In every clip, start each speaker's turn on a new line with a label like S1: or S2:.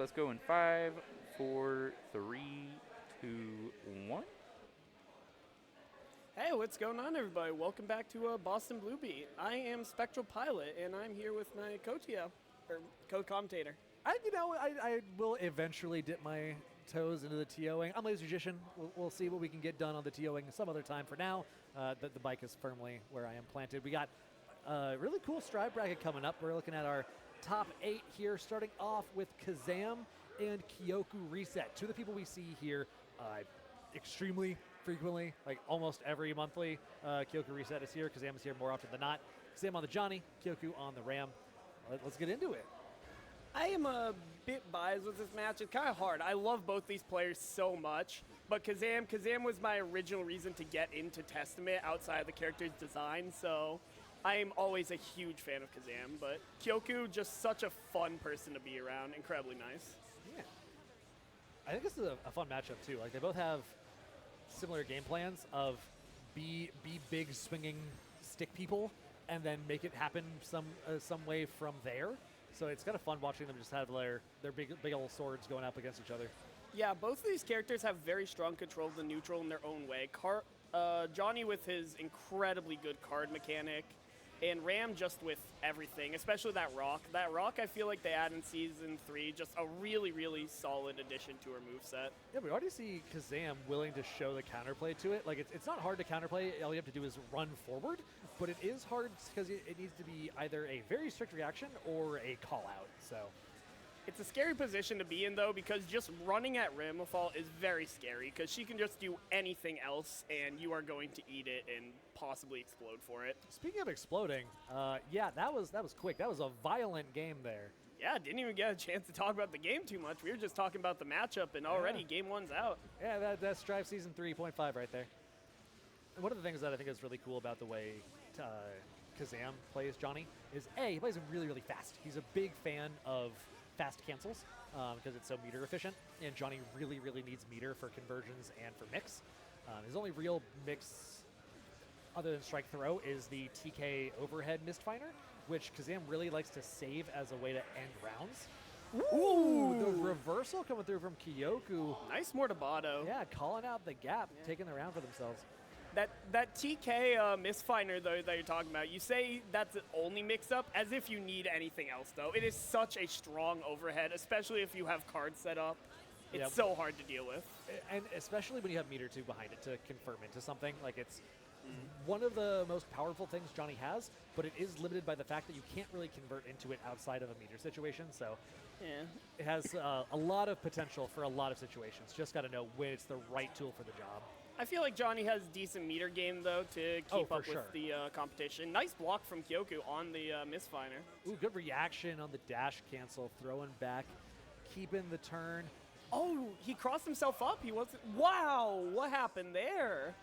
S1: Let's go in 5, 4, 3, 2, 1.
S2: Hey, what's going on, everybody? Welcome back to Boston Bluebeat. I am Spectral Pilot, and I'm here with my co-TO, or co-commentator.
S3: I will eventually dip my toes into the TOing. I'm Laser Magician. We'll see what we can get done on the TOing some other time. For now, the bike is firmly where I am planted. We got a really cool stride bracket coming up. We're looking at our top 8 here, starting off with Kazam and KyokuReset. Two of the people we see here extremely frequently, like almost every monthly. KyokuReset is here. Kazam is here more often than not. Kazam on the Johnny, Kyoku on the Ram. Let's get into it.
S2: I am a bit biased with this match. It's kind of hard. I love both these players so much, but Kazam was my original reason to get into Testament outside of the character's design, so I am always a huge fan of Kazam, but Kyoku, just such a fun person to be around. Incredibly nice.
S3: Yeah. I think this is a fun matchup, too. Like, they both have similar game plans of be big swinging stick people and then make it happen some way from there. So it's kind of fun watching them just have their big old swords going up against each other.
S2: Yeah, both of these characters have very strong control of the neutral in their own way. Johnny with his incredibly good card mechanic, and Ram just with everything, especially that rock. That rock, I feel like they add in Season 3, just a really, really solid addition to her moveset.
S3: Yeah, we already see Kazam willing to show the counterplay to it. Like, it's not hard to counterplay. All you have to do is run forward, but it is hard because it needs to be either a very strict reaction or a call-out, so...
S2: It's a scary position to be in, though, because just running at Ramifal is very scary, because she can just do anything else, and you are going to eat it and possibly explode for it.
S3: Speaking of exploding, yeah, that was quick. That was a violent game there.
S2: Yeah, didn't even get a chance to talk about the game too much. We were just talking about the matchup, and already Game 1's out.
S3: Yeah, that's Strive Season 3.5 right there. And one of the things that I think is really cool about the way Kazam plays Johnny is, A, he plays him really, really fast. He's a big fan of fast cancels because it's so meter efficient, and Johnny really, really needs meter for conversions and for mix. His only real mix other than strike throw is the TK overhead Mistfinder, which Kazam really likes to save as a way to end rounds. Ooh, the reversal coming through from Kyoku.
S2: Nice Mortabato.
S3: Yeah, calling out the gap, taking the round for themselves.
S2: That TK Mistfinder, though, that you're talking about, you say that's the only mix-up, as if you need anything else, though. It is such a strong overhead, especially if you have cards set up. It's so hard to deal with.
S3: And especially when you have meter 2 behind it to confirm into something. Like, it's one of the most powerful things Johnny has, but it is limited by the fact that you can't really convert into it outside of a meter situation. So it has a lot of potential for a lot of situations. Just got to know when it's the right tool for the job.
S2: I feel like Johnny has decent meter game, though, to keep up with the competition. Nice block from Kyoku on the Mistfinder.
S3: Ooh, good reaction on the dash cancel, throwing back, keeping the turn.
S2: Oh, he crossed himself up. He wasn't. Wow, what happened there?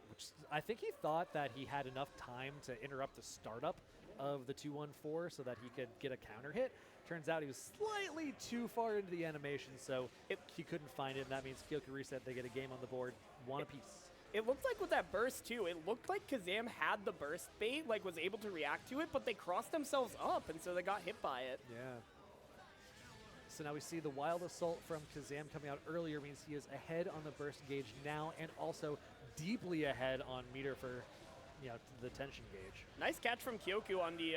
S3: Which I think he thought that he had enough time to interrupt the startup of the 2-1-4 so that he could get a counter hit. Turns out he was slightly too far into the animation, so he couldn't find it, and that means KyokuReset, they get a game on the board, one apiece.
S2: It looked like with that burst, too, it looked like Kazam had the burst bait, like was able to react to it, but they crossed themselves up, and so they got hit by it.
S3: Yeah. So now we see the Wild Assault from Kazam coming out earlier means he is ahead on the burst gauge now and also deeply ahead on meter for the tension gauge.
S2: Nice catch from Kyoku on the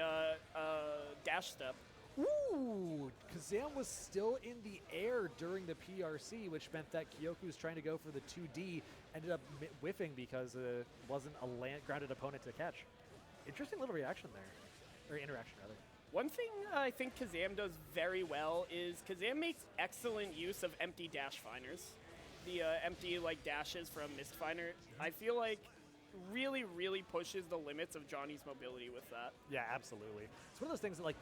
S2: dash step.
S3: Ooh, Kazam was still in the air during the PRC, which meant that Kyoku was trying to go for the 2D, ended up whiffing because it wasn't a grounded opponent to catch. Interesting little reaction there, or interaction rather.
S2: One thing I think Kazam does very well is Kazam makes excellent use of empty dash finders. The empty dashes from Mistfinder, I feel like really, really pushes the limits of Johnny's mobility with that.
S3: Yeah, absolutely. It's one of those things that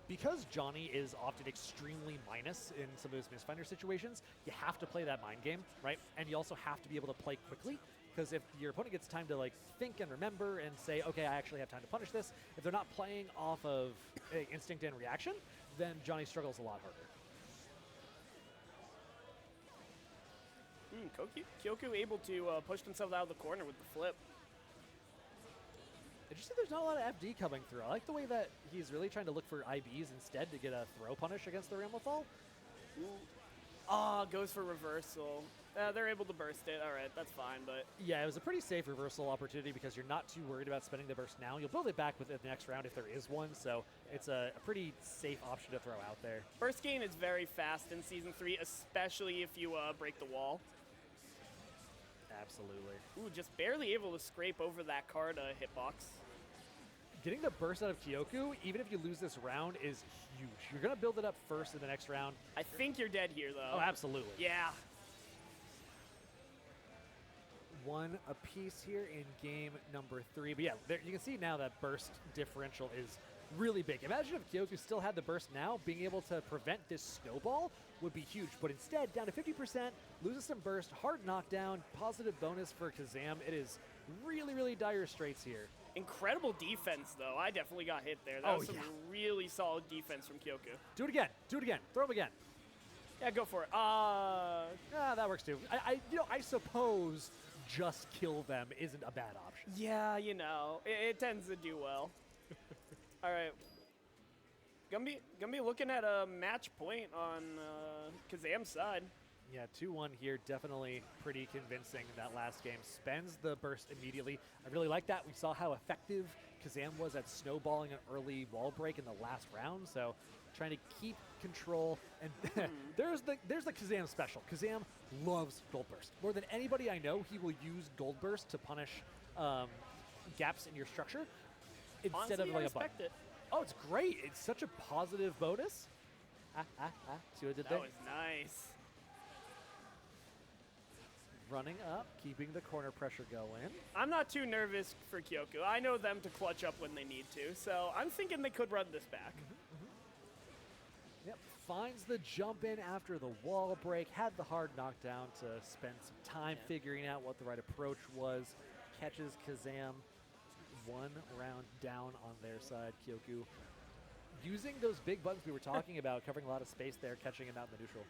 S3: because Johnny is often extremely minus in some of those Mistfinder situations, you have to play that mind game, right? And you also have to be able to play quickly. Because if your opponent gets time to think and remember and say, okay, I actually have time to punish this, if they're not playing off of instinct and reaction, then Johnny struggles a lot harder.
S2: Kyoku able to push themselves out of the corner with the flip.
S3: Interesting there's not a lot of FD coming through. I like the way that he's really trying to look for IBs instead to get a throw punish against the Ramlethal.
S2: Ah, goes for reversal. They're able to burst it. All right, that's fine, but
S3: Yeah, it was a pretty safe reversal opportunity because you're not too worried about spending the burst now. You'll build it back with it the next round if there is one, so it's a pretty safe option to throw out there.
S2: burst gain is very fast in Season 3, especially if you break the wall.
S3: Absolutely.
S2: Ooh, just barely able to scrape over that card hitbox.
S3: Getting the burst out of Kyoku, even if you lose this round, is huge. You're going to build it up first in the next round.
S2: I think you're dead here, though.
S3: Oh, absolutely.
S2: Yeah.
S3: One apiece here in game number 3. But yeah, there, you can see now that burst differential is really big. Imagine if Kyoku still had the burst now, being able to prevent this snowball would be huge. But instead, down to 50%, loses some burst, hard knockdown, positive bonus for Kazam. It is really, really dire straits here.
S2: Incredible defense, though. I definitely got hit there. That was some really solid defense from Kyoku.
S3: Do it again. Do it again. Throw him again.
S2: Yeah, go for it.
S3: That works too. I suppose just kill them isn't a bad option.
S2: Yeah, you know, it tends to do well. All right. Gonna be looking at a match point on Kazam's side.
S3: Yeah, 2-1 here, definitely pretty convincing that last game. Spends the burst immediately. I really like that. We saw how effective Kazam was at snowballing an early wall break in the last round, so trying to keep control. And there's the Kazam special. Kazam loves Gold Burst. More than anybody I know, he will use Gold Burst to punish gaps in your structure instead
S2: Honestly,
S3: of
S2: I
S3: like a button.
S2: respect it.
S3: Oh, it's great. It's such a positive bonus. See what I did there?
S2: That was nice.
S3: Running up, keeping the corner pressure going.
S2: I'm not too nervous for Kyoku. I know them to clutch up when they need to, so I'm thinking they could run this back.
S3: Yep, finds the jump in after the wall break, had the hard knockdown to spend some time figuring out what the right approach was, catches Kazam. 1 round down on their side. Kyoku using those big buttons we were talking about, covering a lot of space there, catching him out in the neutral.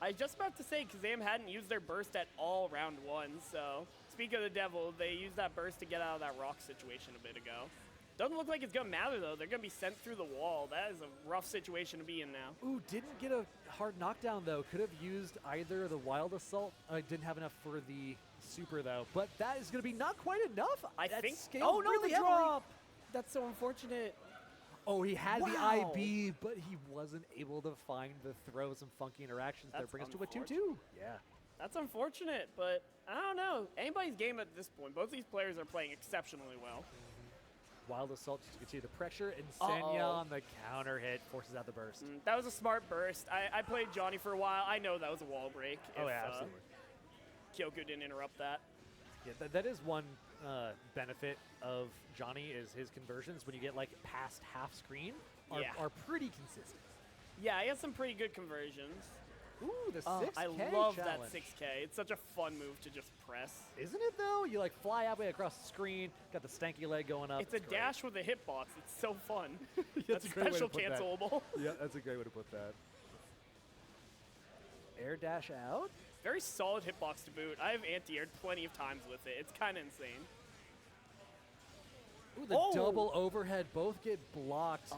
S2: I was just about to say Kazam hadn't used their burst at all round 1, so speak of the devil, they used that burst to get out of that rock situation a bit ago. Doesn't look like it's going to matter, though. They're going to be sent through the wall. That is a rough situation to be in now.
S3: Ooh, didn't get a hard knockdown, though. Could have used either the Wild Assault. Didn't have enough for the Super, though. But that is going to be not quite enough.
S2: I think.
S3: Oh, no,
S2: really
S3: the
S2: heavily.
S3: drop.
S2: That's so unfortunate.
S3: Oh, he had the
S2: Wow.
S3: IB, but he wasn't able to find the throw. Some funky interactions there.
S2: That's
S3: Bring us to a 2-2.
S2: unfortunate.
S3: Yeah.
S2: That's unfortunate, but I don't know. Anybody's game at this point. Both these players are playing exceptionally well.
S3: Wild Assault, just to continue the pressure, and Senya on the counter hit forces out the burst.
S2: That was a smart burst. I played Johnny for a while. I know that was a wall break.
S3: Oh,
S2: if,
S3: yeah, absolutely.
S2: Kyoku didn't interrupt that.
S3: Yeah, that is one benefit of Johnny is his conversions when you get like past half screen are pretty consistent.
S2: Yeah, he has some pretty good conversions.
S3: Ooh, the 6K
S2: I love that
S3: challenge.
S2: 6K. It's such a fun move to just press.
S3: Isn't it though? You like fly halfway across the screen, got the stanky leg going up.
S2: It's a
S3: great.
S2: dash with a hitbox. It's so fun.
S3: That's a great way to
S2: special
S3: put that.
S2: cancelable.
S3: Yeah, that's a great way to put that. Air dash out.
S2: Very solid hitbox to boot. I have anti-aired plenty of times with it. It's kind of insane.
S3: Ooh, the double overhead, both get blocked.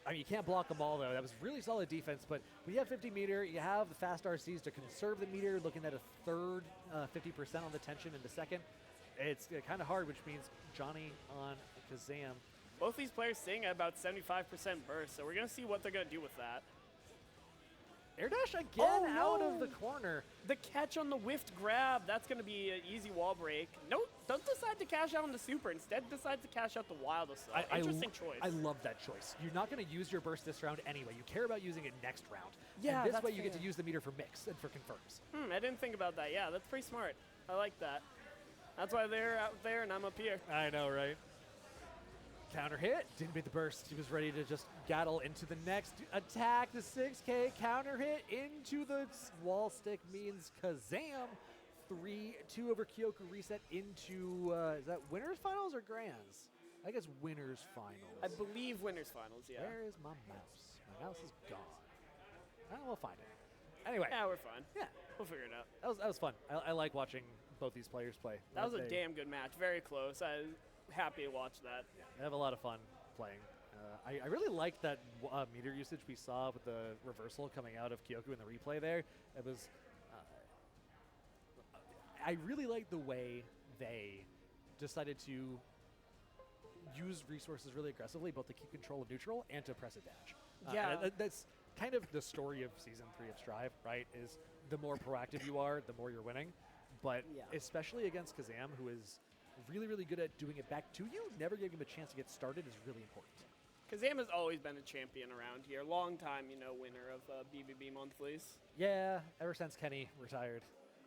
S3: I mean, you can't block them all, though. That was really solid defense, but when you have 50 meter, you have the fast RCs to conserve the meter, looking at a third, 50% on the tension in the second. It's kind of hard, which means Johnny on Kazam.
S2: Both these players sitting at about 75% burst, so we're going to see what they're going to do with that.
S3: Air dash again out of the
S2: no.
S3: corner.
S2: The catch on the whiffed grab, that's going to be an easy wall break. Nope, don't decide to cash out on the super. Instead, decide to cash out the wild assault. Interesting choice.
S3: I love that choice. You're not going to use your burst this round anyway. You care about using it next round.
S2: Yeah,
S3: and this
S2: that's
S3: way you get
S2: fair.
S3: to use the meter for mix and for confirms.
S2: I didn't think about that. Yeah, that's pretty smart. I like that. That's why they're out there and I'm up here.
S3: I know, right? Counter hit, didn't beat the burst. He was ready to just gaddle into the next attack. The 6K counter hit into the wall stick means Kazam. 3-2 over KyokuReset into, is that winners finals or grands? I guess winners finals.
S2: I believe winners finals, yeah.
S3: Where is my mouse? My mouse is gone. We'll find it. Anyway.
S2: Yeah, we're fine.
S3: Yeah.
S2: We'll figure it out.
S3: That was fun. I like watching both these players play.
S2: That was a
S3: They-
S2: damn good match. Very close. I'm happy to watch that.
S3: I have a lot of fun playing. I really liked that meter usage we saw with the reversal coming out of Kyoku in the replay there. It was, I really like the way they decided to use resources really aggressively, both to keep control of neutral and to press a dash.
S2: Yeah.
S3: That's kind of the story of Season 3 of Strive, right? Is the more proactive you are, the more you're winning. But
S2: Yeah.
S3: especially against Kazam, who is really, really good at doing it back to you, never giving him a chance to get started is really important.
S2: Kazam has always been a champion around here. Long time, winner of BBB monthlies.
S3: Yeah, ever since Kenny retired.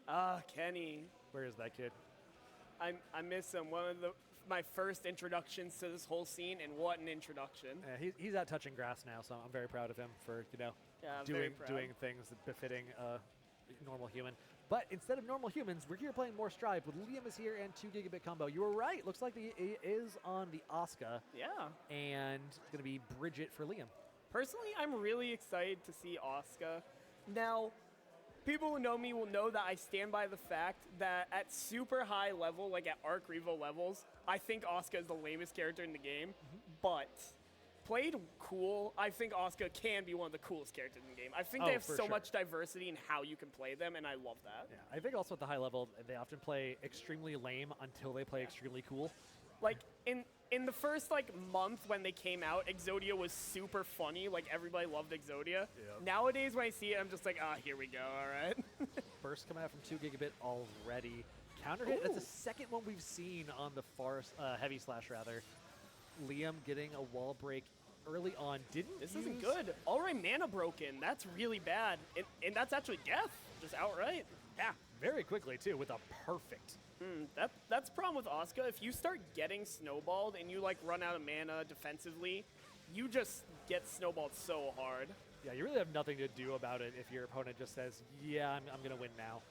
S2: Ah, Kenny.
S3: Where is that kid?
S2: I miss him. One of my first introductions to this whole scene, and what an introduction.
S3: He's out touching grass now, so I'm very proud of him for,
S2: Yeah, very proud.
S3: doing things befitting a normal human. But instead of normal humans, we're here playing more Strive with liamishere and 2 gigabit combo. You were right. Looks like it is on the Asuka.
S2: Yeah.
S3: And it's going to be Bridget for Liam.
S2: Personally, I'm really excited to see Asuka. Now, people who know me will know that I stand by the fact that at super high level, like at Arc Revo levels, I think Asuka is the lamest character in the game. But played cool, I think Asuka can be one of the coolest characters in the game. I think they have
S3: for
S2: so
S3: sure.
S2: much diversity in how you can play them, and I love that.
S3: Yeah, I think also at the high level, they often play extremely lame until they play extremely cool.
S2: Like, in the first, month when they came out, Exodia was super funny. Like, everybody loved Exodia.
S3: Yep.
S2: Nowadays, when I see it, I'm just like, here we go, all right.
S3: Burst coming out from 2 gigabit already. Counter hit, that's
S2: Ooh.
S3: the second one we've seen on the heavy slash, rather. Liam getting a wall break early on.
S2: This isn't good. All right, mana broken. That's really bad. And that's actually death, just outright.
S3: Yeah, very quickly, too, with a perfect.
S2: That's the problem with Asuka. If you start getting snowballed and you, run out of mana defensively, you just get snowballed so hard.
S3: Yeah, you really have nothing to do about it if your opponent just says, yeah, I'm going to win now.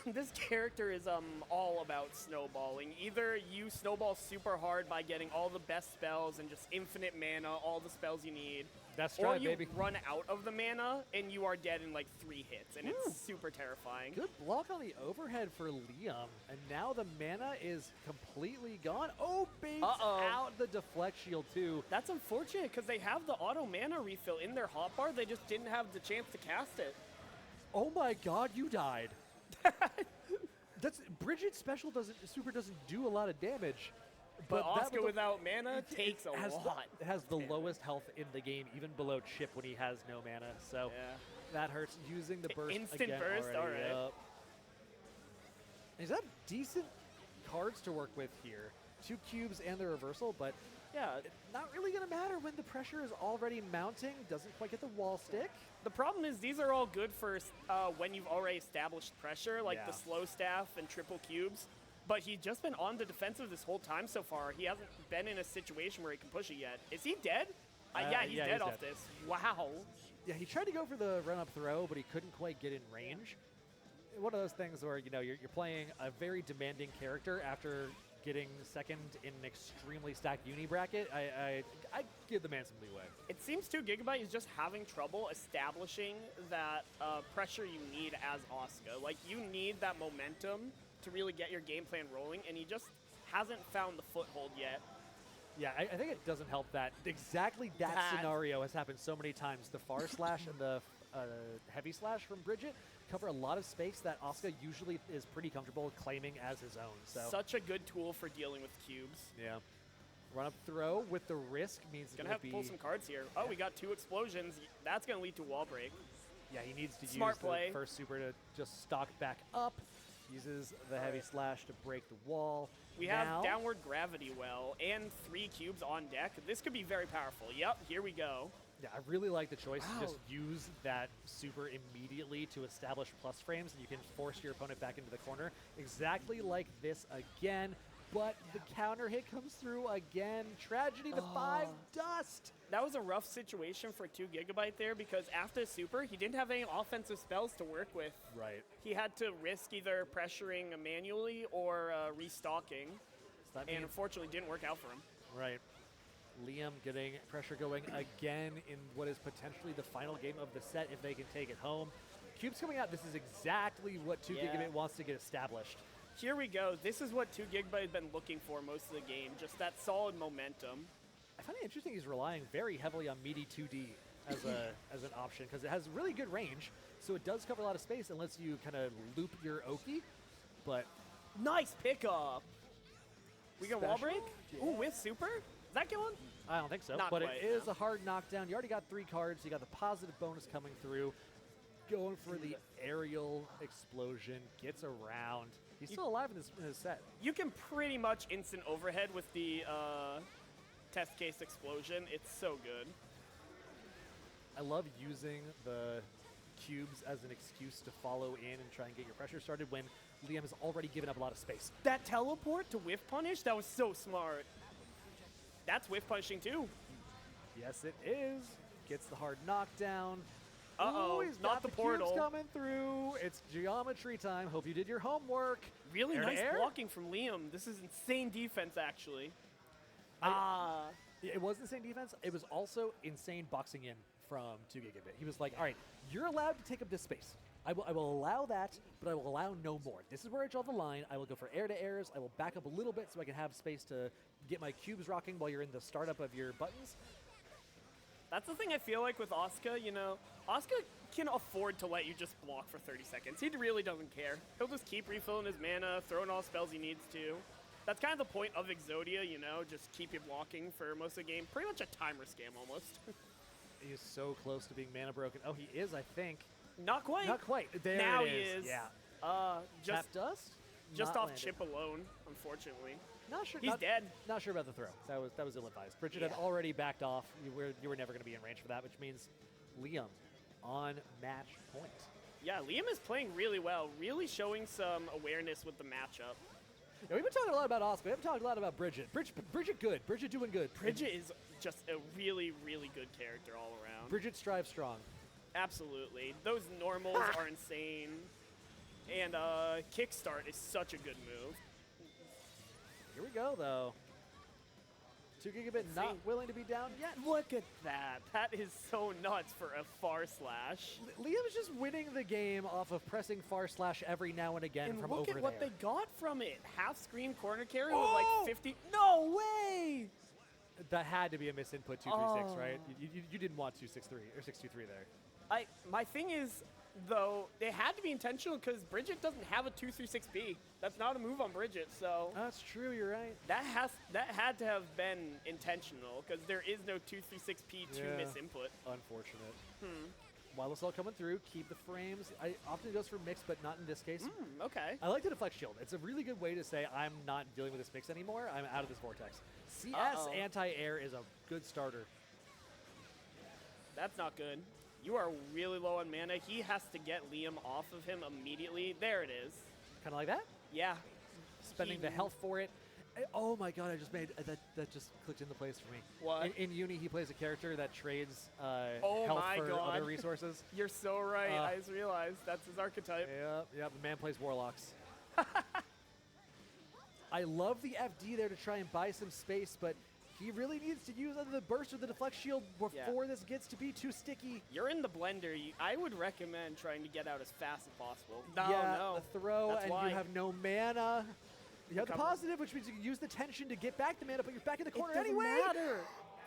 S2: This character is all about snowballing. Either you snowball super hard by getting all the best spells and just infinite mana, all the spells you need.
S3: That's
S2: or
S3: right,
S2: you
S3: baby.
S2: run out of the mana and you are dead in 3 hits, and it's super terrifying.
S3: Good block on the overhead for Liam, and now the mana is completely gone. Oh, baits out the deflect shield, too.
S2: That's unfortunate because they have the auto mana refill in their hotbar. They just didn't have the chance to cast it.
S3: Oh my god, you died. That's Bridget's special doesn't do a lot of damage.
S2: But
S3: that
S2: Asuka without mana takes a lot.
S3: Has the lowest health in the game, even below Chip when he has no mana. So that hurts. Using the burst
S2: Instant
S3: again
S2: burst,
S3: already.
S2: all right.
S3: Yep. He's got decent cards to work with here. 2 cubes and the reversal, but
S2: Yeah,
S3: not really going to matter when the pressure is already mounting. Doesn't quite get the wall stick.
S2: the problem is these are all good for when you've already established pressure, like
S3: Yeah.
S2: the slow staff and triple cubes. But he's just been on the defensive this whole time so far. He hasn't been in a situation where he can push it yet. Is he dead? Yeah, he's dead off this. Wow.
S3: Yeah, he tried to go for the run-up throw, but he couldn't quite get in range. One of those things where, you're playing a very demanding character after getting second in an extremely stacked uni bracket. I give the man some leeway.
S2: It seems 2 Gigabyte is just having trouble establishing that pressure you need as Asuka. Like, you need that momentum to really get your game plan rolling, and he just hasn't found the foothold yet.
S3: Yeah, I think it doesn't help that exactly that scenario has happened so many times. The far slash and the heavy slash from Bridget cover a lot of space that Asuka usually is pretty comfortable claiming as his own. So
S2: Such a good tool for dealing with cubes.
S3: yeah, run up throw with the risk means it's
S2: Gonna have to pull some cards here. Oh, we got 2 explosions. That's gonna lead to wall break.
S3: Yeah, he needs to
S2: Smart
S3: use
S2: play.
S3: the first super to just stock back up. Uses the heavy slash to break the wall.
S2: We
S3: Now-
S2: have downward gravity well and 3 cubes on deck. This could be very powerful. Yep, here we go.
S3: Yeah, I really like the choice to just
S2: Wow.
S3: use that super immediately to establish plus frames, and you can force your opponent back into the corner. Exactly like this again, but the counter hit comes through again. Tragedy to 5 dust.
S2: That was a rough situation for 2 Gigabyte there because after super, he didn't have any offensive spells to work with.
S3: Right.
S2: He had to risk either pressuring manually or restocking,
S3: So that
S2: and
S3: means,
S2: unfortunately didn't work out for him.
S3: right. Liam getting pressure going again in what is potentially the final game of the set if they can take it home. Cubes coming out. This is exactly what 2
S2: Yeah.
S3: Gigabit wants to get established.
S2: Here we go. This is what 2 Gigabyte has been looking for most of the game, just that solid momentum.
S3: I find it interesting he's relying very heavily on meaty 2D as as an option because it has really good range, so it does cover a lot of space and lets you kind of loop your Oki. But
S2: Nice pickup. We got wall break?
S3: Yeah.
S2: Ooh, with super? Is that killing?
S3: I don't think so.
S2: Not
S3: But
S2: quite,
S3: it is
S2: no.
S3: a hard knockdown. You already got 3 cards. You got the positive bonus coming through. Going for the aerial explosion. Gets around. He's still alive in this set.
S2: You can pretty much instant overhead with the test case explosion. It's so good.
S3: I love using the cubes as an excuse to follow in and try and get your pressure started when Liam has already given up a lot of space.
S2: That teleport to whiff punish, that was so smart. That's whiff punishing too.
S3: Yes, it is. Gets the hard knockdown.
S2: Uh-oh,
S3: Ooh, he's
S2: not
S3: got
S2: the
S3: cubes
S2: portal.
S3: coming through. It's geometry time. Hope you did your homework.
S2: Really
S3: Air to
S2: nice
S3: air?
S2: blocking from Liam. This is insane defense, actually.
S3: It was insane defense. It was also insane boxing in from 2Gigabit. He was like, all right, you're allowed to take up this space. I will allow that, but I will allow no more. This is where I draw the line. I will go for air-to-airs. I will back up a little bit so I can have space to get my cubes rocking while you're in the startup of your buttons.
S2: That's the thing I feel like with Asuka, you know. Asuka can afford to let you just block for 30 seconds. He really doesn't care. He'll just keep refilling his mana, throwing all spells he needs to. That's kind of the point of Exodia, you know, just keep you blocking for most of the game. Pretty much a timer scam almost.
S3: He is so close to being mana broken. Oh, he is, I think.
S2: Not quite.
S3: Not quite. There
S2: now
S3: it
S2: he is.
S3: Yeah.
S2: Just
S3: Tap dust?
S2: just
S3: Not
S2: off
S3: landed.
S2: chip alone, unfortunately.
S3: Not sure.
S2: He's dead.
S3: Not sure about the throw. That was ill-advised. Bridget had
S2: Yeah.
S3: already backed off. You were never going to be in range for that, which means Liam on match point.
S2: Yeah, Liam is playing really well, really showing some awareness with the matchup.
S3: Yeah, we've been talking a lot about Oscar. We haven't talked a lot about Bridget. Bridget good. Bridget doing good.
S2: Bridget is just a really, really good character all around.
S3: Bridget strives strong.
S2: Absolutely. Those normals are insane. And Kickstart is such a good move.
S3: Here we go, though. 2Gigabit not willing to be down yet.
S2: Look at that. That is so nuts for a far slash.
S3: Liam's just winning the game off of pressing far slash every now and again
S2: And
S3: from
S2: look
S3: over
S2: at what
S3: there.
S2: they got from it. Half screen corner carry
S3: Oh!
S2: with like 50. No way!
S3: That had to be a misinput 236, right? You didn't want 263 or 623 there.
S2: My thing is, though, they had to be intentional because Bridget doesn't have a 236B. That's not a move on Bridget, so
S3: That's true, you're right.
S2: that had to have been intentional because there is no 236P to
S3: Yeah.
S2: misinput.
S3: Unfortunate. While it's all coming through, keep the frames. I often goes for mix, but not in this case.
S2: Okay.
S3: I like the deflect shield. It's a really good way to say I'm not dealing with this mix anymore. I'm out of this vortex. CS
S2: Uh-oh.
S3: anti-air is a good starter.
S2: That's not good. You are really low on mana. He has to get Liam off of him immediately. There it is.
S3: Kind of like that.
S2: Yeah.
S3: Spending the health for it. Oh my god, I just made that just clicked into place for me.
S2: What?
S3: In Uni, he plays a character that trades
S2: Oh
S3: health
S2: my
S3: for
S2: God.
S3: other resources.
S2: You're so right. I just realized that's his archetype.
S3: Yep, the man plays warlocks. I love the FD there to try and buy some space, but he really needs to use either the burst or the deflect shield before this gets to be too sticky.
S2: You're in the blender. I would recommend trying to get out as fast as possible.
S3: A throw,
S2: That's
S3: and
S2: why.
S3: you have no mana. You have the
S2: Come-
S3: positive, which means you can use the tension to get back the mana, but you're back in the corner
S2: doesn't
S3: anyway.
S2: matter.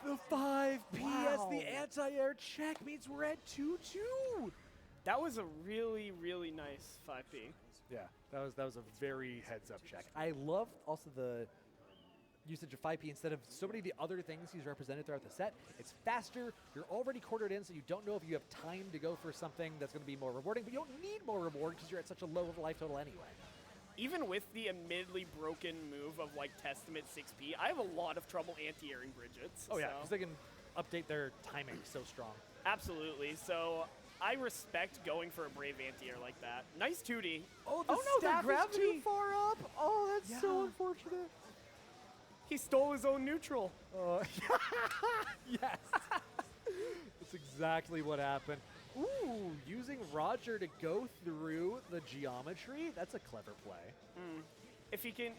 S3: The 5P as
S2: Wow.
S3: the anti-air check means we're at 2-2.
S2: That was a really, really nice 5P.
S3: Yeah, that was a very heads-up check. I love also the usage of 5P instead of so many of the other things he's represented throughout the set. It's faster, you're already quartered in, so you don't know if you have time to go for something that's going to be more rewarding, but you don't need more reward because you're at such a low life total anyway.
S2: Even with the admittedly broken move of like Testament 6P, I have a lot of trouble anti-airing Bridgets.
S3: Oh yeah,
S2: so-
S3: because they can update their timing so strong.
S2: Absolutely. So I respect going for a brave anti-air like that. Nice 2D.
S3: Oh,
S2: no, the
S3: staff is
S2: gravity.
S3: too far up. Oh, that's so
S2: Yeah.
S3: unfortunate.
S2: He stole his own neutral.
S3: Yes. That's exactly what happened. Ooh, using Roger to go through the geometry. That's a clever play.
S2: If he can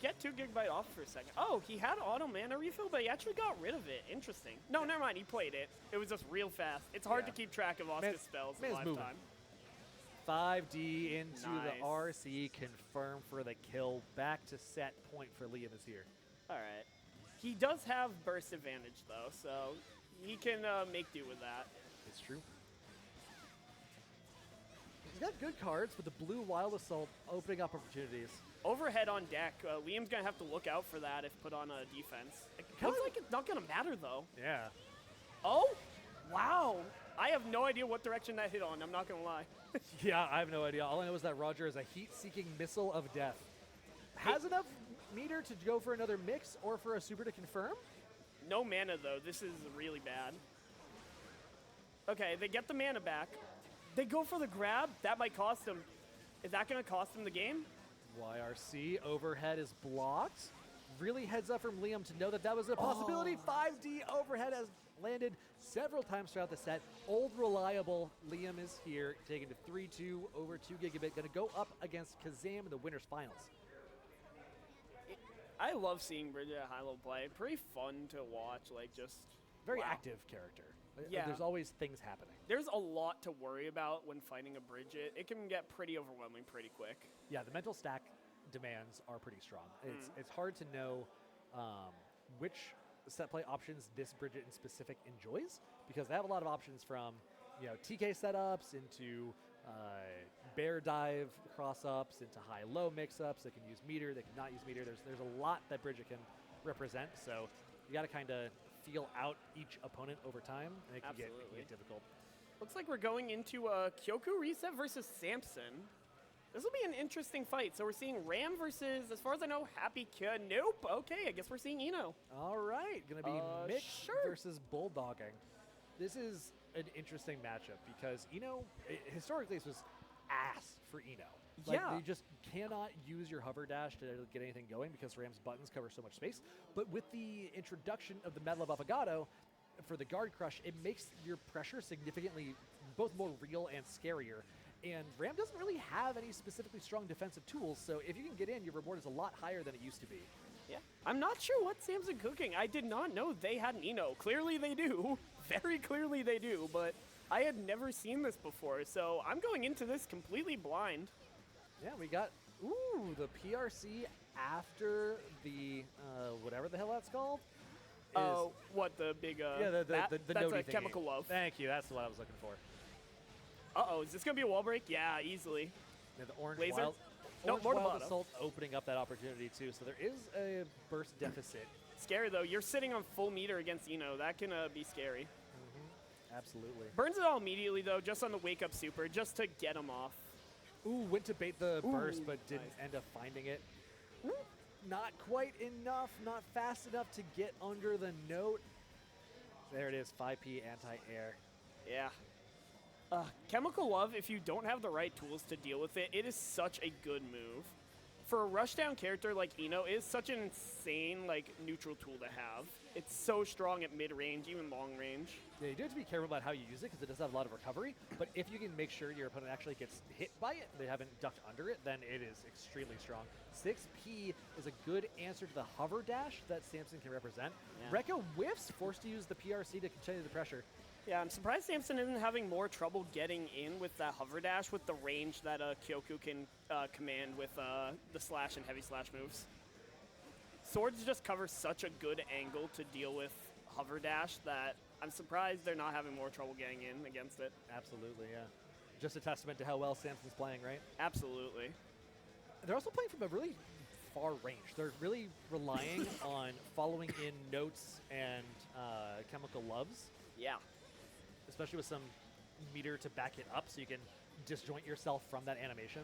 S2: get 2 gigabyte off for a second. Oh, he had auto mana refill, but he actually got rid of it. Interesting. No, never mind. He played it. It was just real fast. It's hard
S3: Yeah.
S2: to keep track of Oscar's spells in
S3: man's moving.
S2: lifetime.
S3: 5D into
S2: Nice.
S3: the RC, confirm for the kill. Back to set point for Liam is here.
S2: All right. He does have burst advantage, though, so he can make do with that.
S3: It's true. He's got good cards, but the blue Wild Assault opening up opportunities.
S2: Overhead on deck. Liam's going to have to look out for that if put on a defense. It looks like it's not going to matter, though.
S3: Yeah.
S2: Oh, wow. I have no idea what direction that hit on. I'm not going to lie.
S3: Yeah, I have no idea. All I know is that Roger is a heat-seeking missile of death. Has enough meter to go for another mix or for a super to confirm?
S2: No mana, though. This is really bad. Okay, they get the mana back. They go for the grab. That might cost them. Is that going to cost them the game?
S3: YRC overhead is blocked. Really heads up from Liam to know that that was a possibility. 5D overhead has landed several times throughout the set. Old reliable Liam is here, taking to 3-2 over 2 gigabit. Going to go up against Kazam in the winners finals.
S2: I love seeing Bridget at high-low play. Pretty fun to watch, like just
S3: Very
S2: wow.
S3: active character.
S2: Yeah.
S3: There's always things happening.
S2: There's a lot to worry about when fighting a Bridget. It can get pretty overwhelming pretty quick.
S3: Yeah, the mental stack demands are pretty strong. It's hard to know which set play options this Bridget in specific enjoys, because they have a lot of options from TK setups into bear dive cross-ups into high-low mix-ups. They can use meter, they can not use meter. There's a lot that Bridget can represent, so you got to kind of feel out each opponent over time, and it can get difficult.
S2: Looks like we're going into a KyokuReset versus Samson. This will be an interesting fight. So we're seeing Ram versus, as far as I know, Happy Kid. Nope. Okay, I guess we're seeing Eno.
S3: All right, going to be Mitch
S2: sure.
S3: versus Bulldogging. This is an interesting matchup because Eno, historically, this was ass for Eno. Like,
S2: Yeah.
S3: you just cannot use your hover dash to get anything going because Ram's buttons cover so much space. But with the introduction of the Medal of Avogado for the guard crush, it makes your pressure significantly both more real and scarier. And Ram doesn't really have any specifically strong defensive tools, so if you can get in, your reward is a lot higher than it used to be.
S2: Yeah. I'm not sure what Samson cooking. I did not know they had an Eno. Clearly they do. Very clearly they do, but I had never seen this before, so I'm going into this completely blind.
S3: Yeah, we got, the PRC after the, whatever the hell that's called.
S2: Oh, what, the big,
S3: yeah, the
S2: that's
S3: nodey
S2: a
S3: thingy.
S2: chemical love.
S3: Thank you, that's what I was looking for.
S2: Uh-oh, is this going to be a wall break? Yeah, easily.
S3: Yeah, the orange
S2: Laser?
S3: wild,
S2: No,
S3: orange
S2: more to
S3: wild
S2: bottom.
S3: assault opening up that opportunity too, so there is a burst deficit.
S2: Scary, though. You're sitting on full meter against Eno. That can be scary.
S3: Absolutely.
S2: Burns it all immediately, though, just on the wake-up super, just to get him off.
S3: Ooh, went to bait the burst, but didn't
S2: nice.
S3: end up finding it. Not quite enough, not fast enough to get under the note. There it is, 5P anti-air.
S2: Yeah. Chemical Love, if you don't have the right tools to deal with it, it is such a good move. For a rushdown character like Eno, it is such an insane, neutral tool to have. It's so strong at mid-range, even long-range.
S3: Yeah, you do have to be careful about how you use it because it does have a lot of recovery, but if you can make sure your opponent actually gets hit by it, they haven't ducked under it, then it is extremely strong. 6P is a good answer to the hover dash that Samson can represent.
S2: Yeah.
S3: Rekka whiffs, forced to use the PRC to continue the pressure.
S2: Yeah, I'm surprised Samson isn't having more trouble getting in with that hover dash with the range that Kyoku can command with the slash and heavy slash moves. Swords just cover such a good angle to deal with hover dash that I'm surprised they're not having more trouble getting in against it.
S3: Absolutely, yeah. Just a testament to how well Samson's playing, right?
S2: Absolutely.
S3: They're also playing from a really far range. They're really relying on following in notes and chemical loves.
S2: Yeah.
S3: Especially with some meter to back it up so you can disjoint yourself from that animation.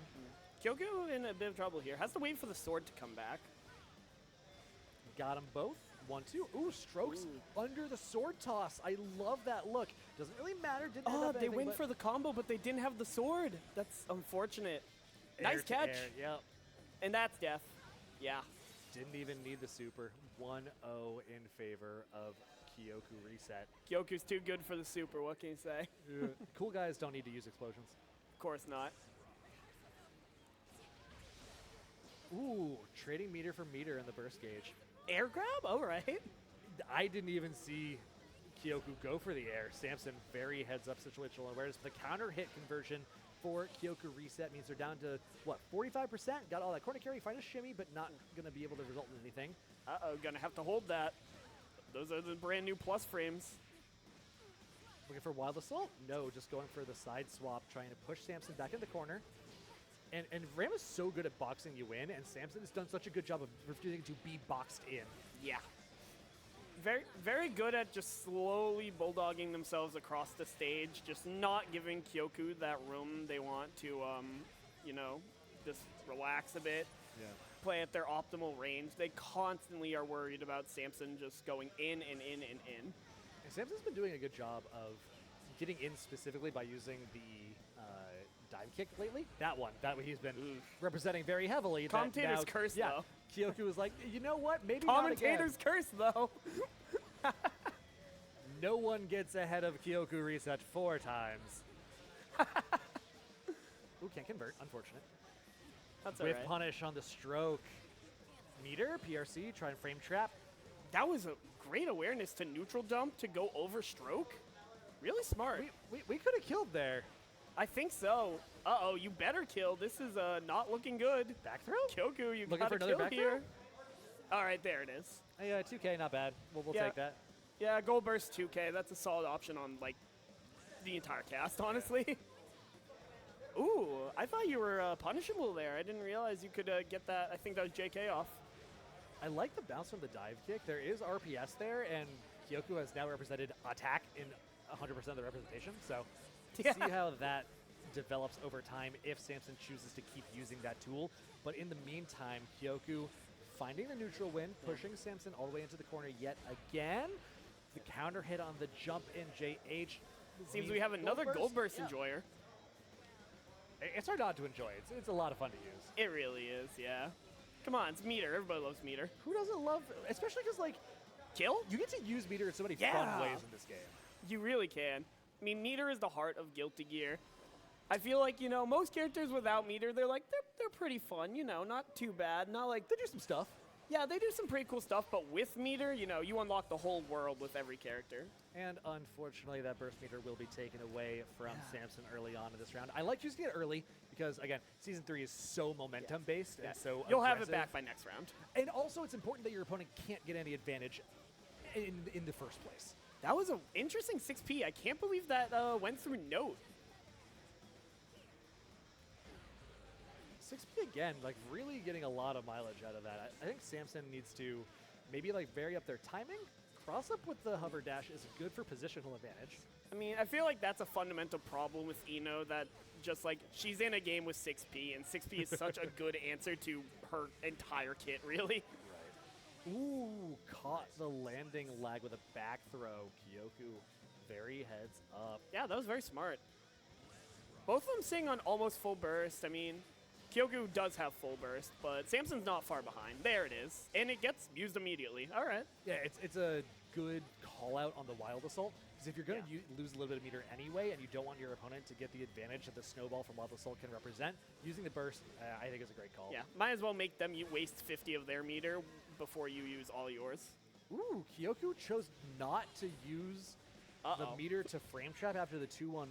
S2: Kyoku in a bit of trouble here. Has to wait for the sword to come back.
S3: Got them both. 1-2. Ooh, strokes under the sword toss. I love that look. Doesn't really matter. Didn't end up
S2: They
S3: anything,
S2: went
S3: but
S2: for the combo, but they didn't have the sword. That's unfortunate.
S3: air
S2: Nice
S3: to
S2: catch.
S3: air, yep.
S2: And that's death. Yeah.
S3: Didn't even need the super. 1-0 in favor of KyokuReset.
S2: Kyoku's too good for the super. What can you say?
S3: Cool guys don't need to use explosions.
S2: Of course not.
S3: Ooh, trading meter for meter in the burst gauge.
S2: Air grab? All right.
S3: I didn't even see Kyoku go for the air. Samson very heads-up situational awareness. The counter hit conversion for KyokuReset means they're down to, what, 45%? Got all that corner carry, find a shimmy, but not going to be able to result in anything.
S2: Uh-oh, gonna have to hold that. Those are the brand new plus frames.
S3: Looking for Wild Assault? No, just going for the side swap, trying to push Samson back in the corner. And Ram is so good at boxing you in, and Samson has done such a good job of refusing to be boxed in.
S2: Yeah. Very, very good at just slowly bulldogging themselves across the stage, just not giving Kyoku that room they want to, you know, just relax a bit, play at their optimal range. They constantly are worried about Samson just going in and in and in.
S3: And Samson's been doing a good job of getting in specifically by using the dive kick lately. That one he's been representing very heavily.
S2: Commentator's curse, though.
S3: Kyoku was like, you know what? Maybe
S2: Commentator's curse, though.
S3: No one gets ahead of KyokuReset 4 times. Ooh, can't convert. Unfortunate.
S2: That's
S3: With
S2: all right.
S3: punish on the stroke. Meter, PRC, try and frame trap.
S2: That was a great awareness to neutral jump to go over stroke. Really smart.
S3: We could have killed there.
S2: I think so. Uh-oh, you better kill. This is not looking good.
S3: Back throw?
S2: Kyoku, you
S3: Looking
S2: gotta
S3: for another
S2: kill
S3: back
S2: here. All right, there it is.
S3: Yeah, 2K, not bad. We'll
S2: Yeah.
S3: take that.
S2: Yeah, Gold Burst 2K. That's a solid option on, like, the entire cast, honestly. Ooh, I thought you were punishable there. I didn't realize you could get that. I think that was JK off.
S3: I like the bounce from the dive kick. There is RPS there, and Kyoku has now represented attack in 100% of the representation. So
S2: Yeah.
S3: see how that develops over time if Samson chooses to keep using that tool. But in the meantime, Kyoku finding the neutral win, pushing Samson all the way into the corner yet again. The counter hit on the jump in JH.
S2: Seems we have another Gold Burst enjoyer.
S3: It's hard not to enjoy. It's a lot of fun to use.
S2: It really is, yeah. Come on, it's Meter. Everybody loves Meter.
S3: Who doesn't love, especially because, like,
S2: Kill?
S3: you get to use Meter in so many
S2: Yeah.
S3: fun ways in this game.
S2: You really can. I mean, Meter is the heart of Guilty Gear. I feel like, you know, most characters without Meter, they're like, they're pretty fun, you know, not too bad. Not like,
S3: They do some stuff.
S2: yeah, they do some pretty cool stuff, but with Meter, you know, you unlock the whole world with every character.
S3: And unfortunately, that burst meter will be taken away from Samson early on in this round. I like using it early because, again, Season 3 is so momentum-based and so
S2: You'll have it
S3: aggressive.
S2: back by next round.
S3: And also, it's important that your opponent can't get any advantage in the first place.
S2: That was an interesting 6P. I can't believe that went through Note.
S3: 6P again, like really getting a lot of mileage out of that. I think Samson needs to maybe like vary up their timing. Cross up with the hover dash is good for positional advantage.
S2: I mean, I feel like that's a fundamental problem with Ino, that just like she's in a game with 6P, and 6P is such a good answer to her entire kit, really.
S3: Ooh, caught the landing lag with a back throw. Kyoku very heads up.
S2: Yeah, that was very smart. Both of them sing on almost full burst. I mean, Kyoku does have full burst, but Samson's not far behind. There it is. And it gets used immediately. All right.
S3: Yeah, it's a good call out on the Wild Assault, because if you're going to lose a little bit of meter anyway and you don't want your opponent to get the advantage that the snowball from Wild Assault can represent, using the burst, I think is a great call.
S2: Yeah, might as well make them waste 50 of their meter before you use all yours.
S3: Ooh, Kyoku chose not to use the meter to frame trap after the 2-1-4.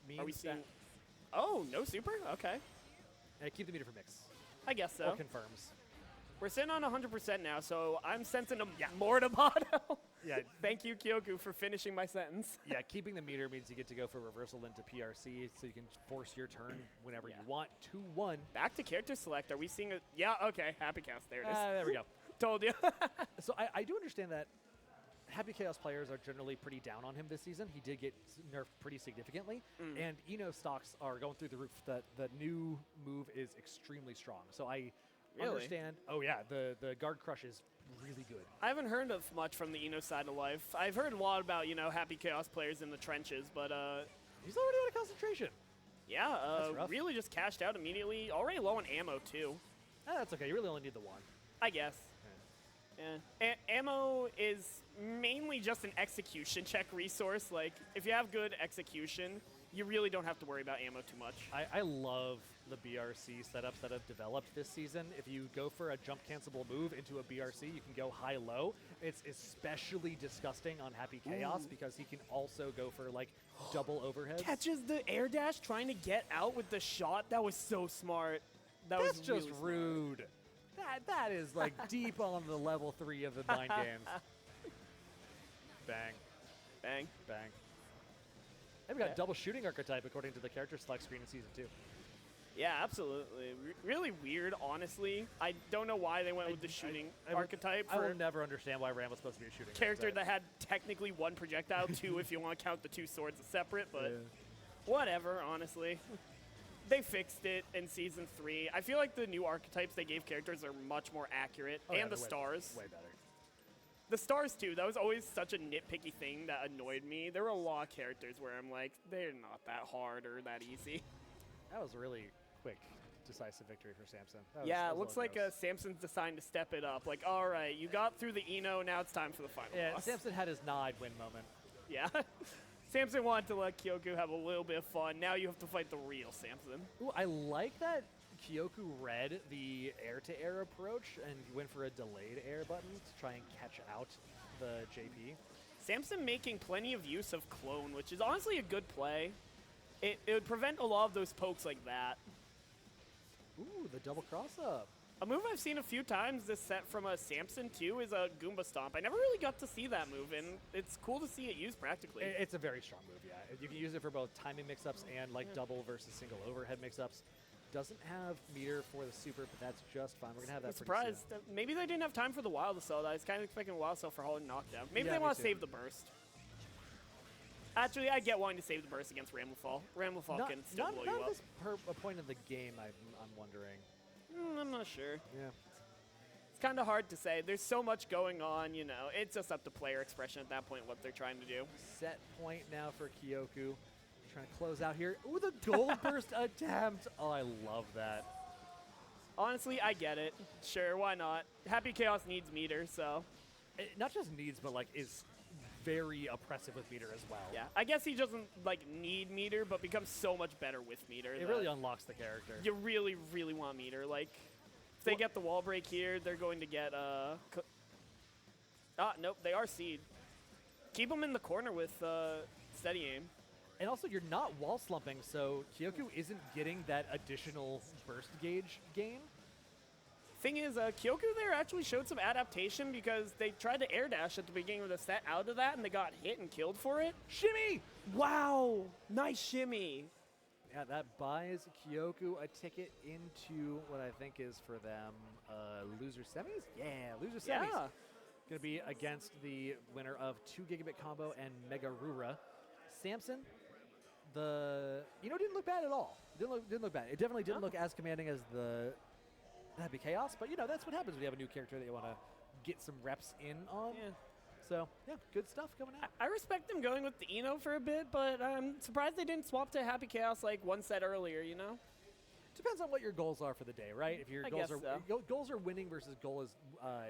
S3: Means
S2: Are we seeing...
S3: that
S2: Oh, no super? Okay.
S3: keep the meter for mix.
S2: I guess so.
S3: Or confirms.
S2: We're sitting on 100% now, so I'm sensing a Mortabato.
S3: Yeah.
S2: Thank you, Kyoku, for finishing my sentence.
S3: Yeah, keeping the meter means you get to go for reversal into PRC, so you can force your turn whenever you want. 2-1.
S2: Back to character select. Are we seeing a... Yeah, okay. Happy Cast. There it is.
S3: There we go.
S2: Told you.
S3: So I do understand that Happy Chaos players are generally pretty down on him this season. He did get nerfed pretty significantly, and Eno stocks are going through the roof. The new move is extremely strong. So I understand. Oh yeah, the guard crush is really good.
S2: I haven't heard of much from the Eno side of life. I've heard a lot about, you know, Happy Chaos players in the trenches, but
S3: He's already out of concentration.
S2: yeah,
S3: That's rough.
S2: really just cashed out immediately. Already low on ammo too,
S3: That's okay. You really only need the one.
S2: I guess. Yeah. Ammo is mainly just an execution check resource. Like, if you have good execution, you really don't have to worry about ammo too much.
S3: I love the BRC setups that have developed this season. If you go for a jump cancelable move into a BRC, you can go high-low. It's especially disgusting on Happy Chaos because he can also go for like double overheads.
S2: Catches the air dash trying to get out with the shot. That was so smart.
S3: That's
S2: was
S3: just
S2: really smart.
S3: rude. That is like deep on the level 3 of the mind games. Bang,
S2: Bang.
S3: bang. And we got double shooting archetype according to the character select screen in Season 2.
S2: Yeah, absolutely. Really weird, honestly. I don't know why they went with the shooting archetype
S3: I
S2: for
S3: will never understand why Ram was supposed to be a shooting
S2: character
S3: archetype.
S2: that had technically one projectile, two if you want to count the two swords as separate, but whatever, honestly. They fixed it in Season 3. I feel like the new archetypes they gave characters are much more accurate,
S3: Oh, yeah,
S2: and the
S3: they're
S2: stars.
S3: Way better.
S2: The stars, too. That was always such a nitpicky thing that annoyed me. There were a lot of characters where I'm like, they're not that hard or that easy.
S3: That was a really quick, decisive victory for Samson. That
S2: Yeah,
S3: was
S2: it looks like Samson's deciding to step it up. Like, all right, you got through the Eno, now it's time for the final
S3: Yeah,
S2: boss.
S3: Samson had his nod win moment.
S2: Yeah. Samson wanted to let Kyoku have a little bit of fun. Now you have to fight the real Samson.
S3: Ooh, I like that Kyoku read the air-to-air approach and went for a delayed air button to try and catch out the JP.
S2: Samson making plenty of use of clone, which is honestly a good play. It would prevent a lot of those pokes like that.
S3: Ooh, the double cross-up.
S2: A move I've seen a few times this set from a Samson too is a Goomba Stomp. I never really got to see that move, and it's cool to see it used practically.
S3: It's a very strong move, yeah. You can use it for both timing mix-ups and like double versus single overhead mix-ups. Doesn't have meter for the super, but that's just fine. We're going to have that
S2: I'm
S3: pretty
S2: surprised.
S3: soon.
S2: Maybe they didn't have time for the Wild Assault. I was kind of expecting a Wild Assault for Hall and Knockdown. Maybe
S3: Yeah,
S2: they
S3: me
S2: want to
S3: too.
S2: save the burst. Actually, I get wanting to save the burst against Ramlefall. Ramlefall can still blow you
S3: not
S2: up.
S3: this a point of the game, I'm wondering.
S2: I'm not sure.
S3: Yeah.
S2: It's kind of hard to say. There's so much going on, you know. It's just up to player expression at that point, what they're trying to do.
S3: Set point now for Kyoku. Trying to close out here. Ooh, the gold burst attempt. Oh, I love that.
S2: Honestly, I get it. Sure, why not? Happy Chaos needs meter, so.
S3: Not just needs, but like is very oppressive with meter as well.
S2: Yeah, I guess he doesn't like need meter, but becomes so much better with meter.
S3: It really unlocks the character.
S2: You really, really want meter. Like, if they get the wall break here, they're going to get nope, they are seed. Keep them in the corner with steady aim.
S3: And also, you're not wall slumping, so Kyoku isn't getting that additional burst gauge gain.
S2: Thing is, Kyoku there actually showed some adaptation because they tried to air dash at the beginning of the set out of that, and they got hit and killed for it.
S3: Shimmy!
S2: Wow, nice shimmy.
S3: Yeah, that buys Kyoku a ticket into what I think is for them loser semis? Yeah, loser semis.
S2: Yeah.
S3: Going to be against the winner of 2 Gigabit Combo and Megarura. Samson, didn't look bad at all. Didn't look bad. It definitely didn't look as commanding as the Happy Chaos, but that's what happens when you have a new character that you want to get some reps in on.
S2: Yeah.
S3: So, yeah, good stuff coming out.
S2: I respect them going with the Eno for a bit, but I'm surprised they didn't swap to Happy Chaos like one set earlier, you know?
S3: Depends on what your goals are for the day, right? If your
S2: I
S3: goals
S2: guess
S3: are
S2: so.
S3: goals are winning versus goal is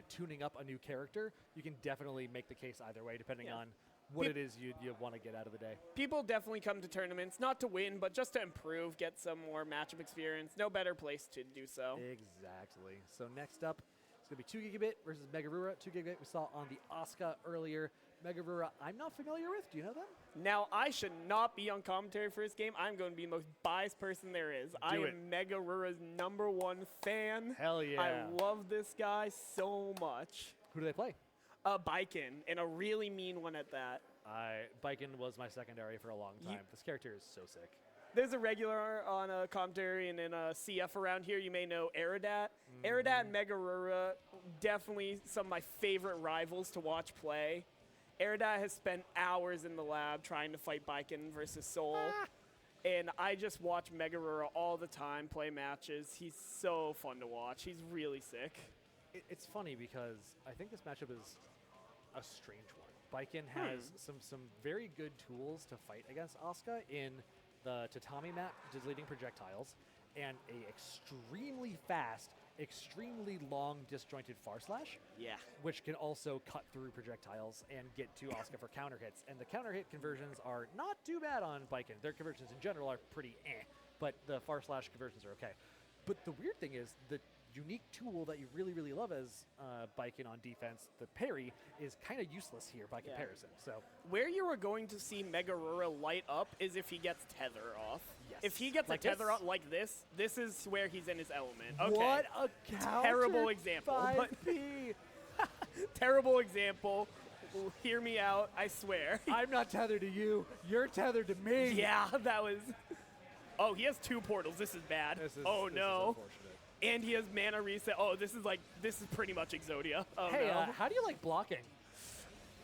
S3: tuning up a new character, you can definitely make the case either way, depending on what it is you want to get out of the day.
S2: People definitely come to tournaments, not to win, but just to improve, get some more matchup experience. No better place to do so.
S3: Exactly. So next up, it's going to be 2 Gigabit versus Megarura. 2 Gigabit we saw on the Asuka earlier. Megarura, I'm not familiar with. Do you know them?
S2: Now, I should not be on commentary for this game. I'm going to be the most biased person there is. I am Megarura's #1 fan.
S3: Hell yeah.
S2: I love this guy so much.
S3: Who do they play?
S2: Baiken, and a really mean one at that.
S3: Baiken was my secondary for a long time. This character is so sick.
S2: There's a regular on a commentary and in a CF around here. You may know Aradat. Aradat and Megarura, definitely some of my favorite rivals to watch play. Aradat has spent hours in the lab trying to fight Baiken versus Soul. And I just watch Megarura all the time play matches. He's so fun to watch. He's really sick.
S3: It's funny because I think this matchup is a strange one. Baiken has some very good tools to fight against Asuka in the tatami map, deleting projectiles, and a extremely fast extremely long disjointed far slash,
S2: Yeah.
S3: which can also cut through projectiles and get to Asuka for counter hits. And the counter hit conversions are not too bad on Baiken. Their conversions in general are pretty but the far slash conversions are okay. But the weird thing is the unique tool that you really, really love as Baiken on defense, the parry, is kind of useless here by comparison. So
S2: Where you are going to see Megarura light up is if he gets tether off.
S3: Yes.
S2: If he gets
S3: Like
S2: a tether
S3: this?
S2: off like this is where he's in his element. Okay.
S3: what a counter
S2: Terrible example, but
S3: 5P.
S2: terrible example. Hear me out, I swear.
S3: I'm not tethered to you. You're tethered to me.
S2: Yeah, that was. Oh, he has 2 portals. This is bad.
S3: This is,
S2: oh
S3: this
S2: no.
S3: Is unfortunate.
S2: And he has mana reset. Oh, this is pretty much Exodia. Oh
S3: Hey,
S2: no.
S3: how do you like blocking?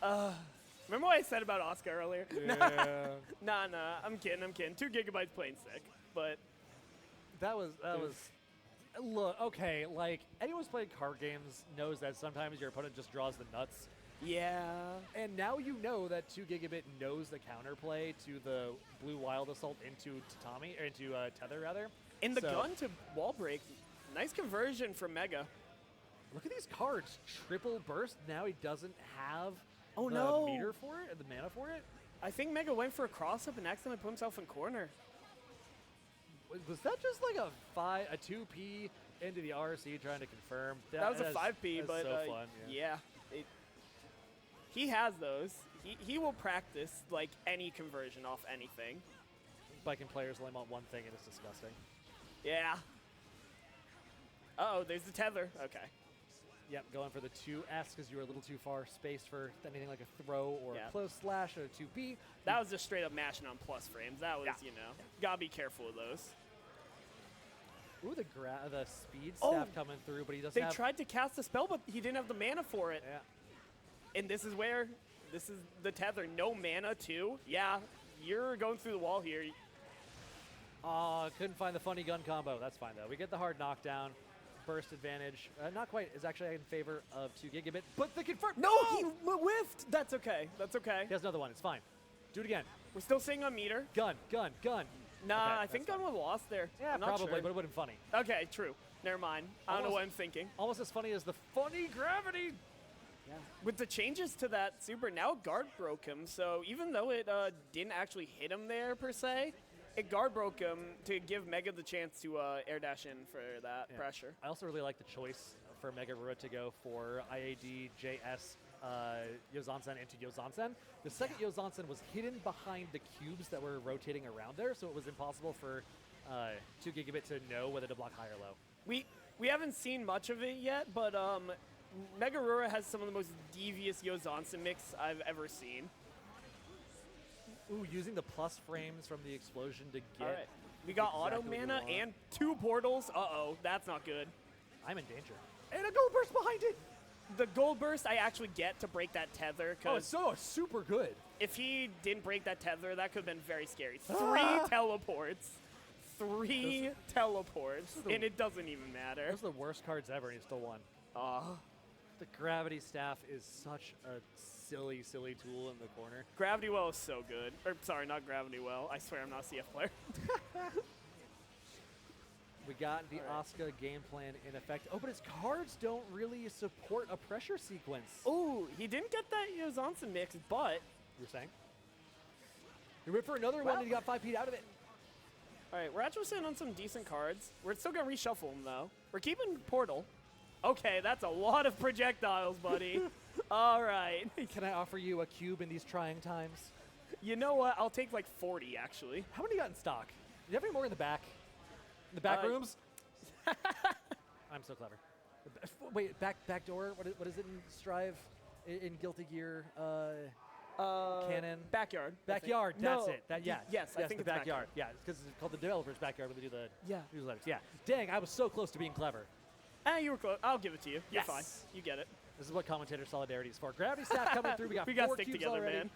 S2: Remember what I said about Oscar earlier?
S3: Yeah.
S2: Nah, I'm kidding. 2 gigabytes plain sick, but
S3: That was look, okay, like anyone who's played card games knows that sometimes your opponent just draws the nuts.
S2: yeah.
S3: And now you know that 2 Gigabit knows the counterplay to the Blue Wild Assault into Tatami, or into Tether rather.
S2: And the
S3: So,
S2: gun to wall break, nice conversion from Mega.
S3: Look at these cards. Triple burst. Now he doesn't have
S2: Oh,
S3: the
S2: no.
S3: meter for it, the mana for it.
S2: I think Mega went for a cross up and accidentally put himself in corner.
S3: Was that just like a 2P into the RC trying to confirm?
S2: That was a
S3: is-
S2: 5P,
S3: that's
S2: but
S3: so fun. Yeah.
S2: he has those. He will practice like any conversion off anything.
S3: Viking players only want one thing, and it's disgusting.
S2: Yeah. Uh-oh, there's the tether. Okay.
S3: Yep, going for the 2S because you were a little too far spaced for anything like a throw or
S2: Yeah.
S3: a close slash or a 2P.
S2: That was just straight up mashing on plus frames. That was,
S3: Yeah.
S2: gotta be careful of those.
S3: Ooh, the speed
S2: Oh,
S3: staff coming through, but he doesn't
S2: They
S3: have.
S2: tried to cast a spell, but he didn't have the mana for it.
S3: Yeah.
S2: And this is the tether. No mana, too. Yeah, you're going through the wall here.
S3: Oh, couldn't find the funny gun combo. That's fine, though. We get the hard knockdown. Burst advantage. Not quite. Is actually in favor of 2 Gigabit, but the confirm.
S2: No, he whiffed. That's okay. That's okay.
S3: He has another one. It's fine. Do it again.
S2: We're still seeing on meter.
S3: Gun.
S2: Nah,
S3: Okay,
S2: I think
S3: that's
S2: Gun was lost there.
S3: Yeah,
S2: I'm not
S3: probably,
S2: sure.
S3: but it would have been funny.
S2: Okay, true. Never mind. I don't know what I'm thinking.
S3: Almost as funny as the funny gravity. Yeah.
S2: With the changes to that super, now guard broke him. So even though it didn't actually hit him there per se, it guard broke him to give Mega the chance to air dash in for that
S3: Yeah.
S2: pressure.
S3: I also really like the choice for Megarura to go for IAD, JS, Yozansen into Yozansen. The second Yozansen was hidden behind the cubes that were rotating around there, so it was impossible for 2 Gigabit to know whether to block high or low.
S2: We haven't seen much of it yet, but Megarura has some of the most devious Yozansen mix I've ever seen.
S3: Ooh, using the plus frames from the explosion to get.
S2: All right. We got auto
S3: exactly what we
S2: mana
S3: want.
S2: and 2 portals. Uh-oh, that's not good.
S3: I'm in danger. And a gold burst behind it!
S2: The gold burst I actually get to break that tether,
S3: Oh,
S2: because
S3: it's so super good.
S2: if he didn't break that tether, that could have been very scary. 3
S3: Ah!
S2: teleports. 3 teleports,
S3: Those are the-
S2: and it doesn't even matter.
S3: Those are the worst cards ever, and he still won. The gravity staff is such a silly tool in the corner.
S2: Gravity Well is so good. Or, sorry, not Gravity Well. I swear I'm not a CF player.
S3: We got the
S2: All right.
S3: Asuka game plan in effect. Oh, but his cards don't really support a pressure sequence.
S2: Ooh, he didn't get that Yozansen mix, but...
S3: You're saying? He went for another one,
S2: Well-
S3: and he got 5P'd out of it.
S2: All right, we're actually sitting on some decent cards. We're still going to reshuffle them, though. We're keeping Portal. Okay, that's a lot of projectiles, buddy. All right.
S3: Can I offer you a cube in these trying times?
S2: You know what? I'll take like 40, actually.
S3: How many you got in stock? Do you have any more in the back? In the back rooms? I'm so clever. Wait, back door? What is it in Strive? In Guilty Gear? Cannon?
S2: Backyard. I think.
S3: Backyard, that's
S2: No,
S3: it. That, yeah.
S2: Yes, I think
S3: the
S2: it's
S3: backyard. Yeah, because it's called the developer's backyard when they do the
S2: Yeah.
S3: newsletters. Yeah. Dang, I was so close to being clever.
S2: You were close. I'll give it to you. You're
S3: Yes.
S2: fine. You get it.
S3: This is what commentator solidarity is for. Gravity staff coming through. We got
S2: We got to
S3: 4
S2: stick
S3: cubes
S2: together,
S3: already.
S2: man.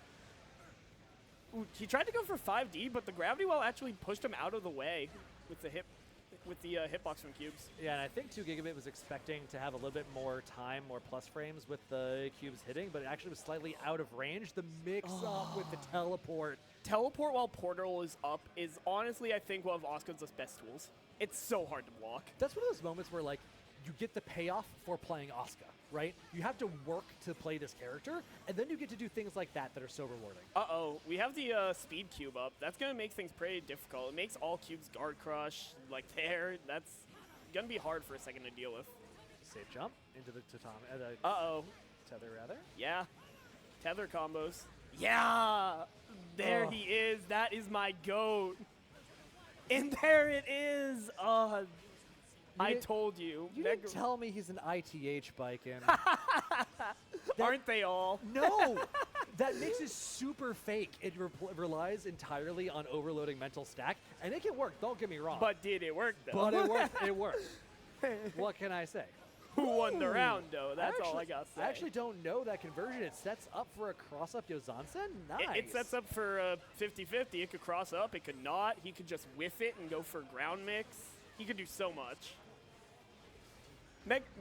S2: Ooh, he tried to go for 5D, but the Gravity Well actually pushed him out of the way with the hitbox from cubes.
S3: Yeah, and I think 2 Gigabit was expecting to have a little bit more time, more plus frames with the cubes hitting, but it actually was slightly out of range. The mix-up with the teleport.
S2: Teleport while Portal is up is honestly, I think, one of Asuka's best tools. It's so hard to block.
S3: That's one of those moments where, like, you get the payoff for playing Asuka, right? You have to work to play this character, and then you get to do things like that are so rewarding.
S2: Uh-oh, we have the speed cube up. That's going to make things pretty difficult. It makes all cubes guard crush, like there. That's going to be hard for a second to deal with.
S3: Safe jump into the tatami.
S2: Uh-oh.
S3: Tether, rather.
S2: Yeah. Tether combos. Yeah! There he is. That is my GOAT. And there it is. I told you.
S3: You didn't tell me he's an ITH Biken.
S2: Aren't they all?
S3: No! That makes it super fake. It relies entirely on overloading mental stack, and it can work, don't get me wrong.
S2: But did it work, though?
S3: But it worked. It worked. What can I say?
S2: Who won the round, though? That's all I got to say.
S3: I actually don't know that conversion. It sets up for a cross-up Yozansen? Nice.
S2: It sets up for a 50-50. It could cross up. It could not. He could just whiff it and go for ground mix. He could do so much.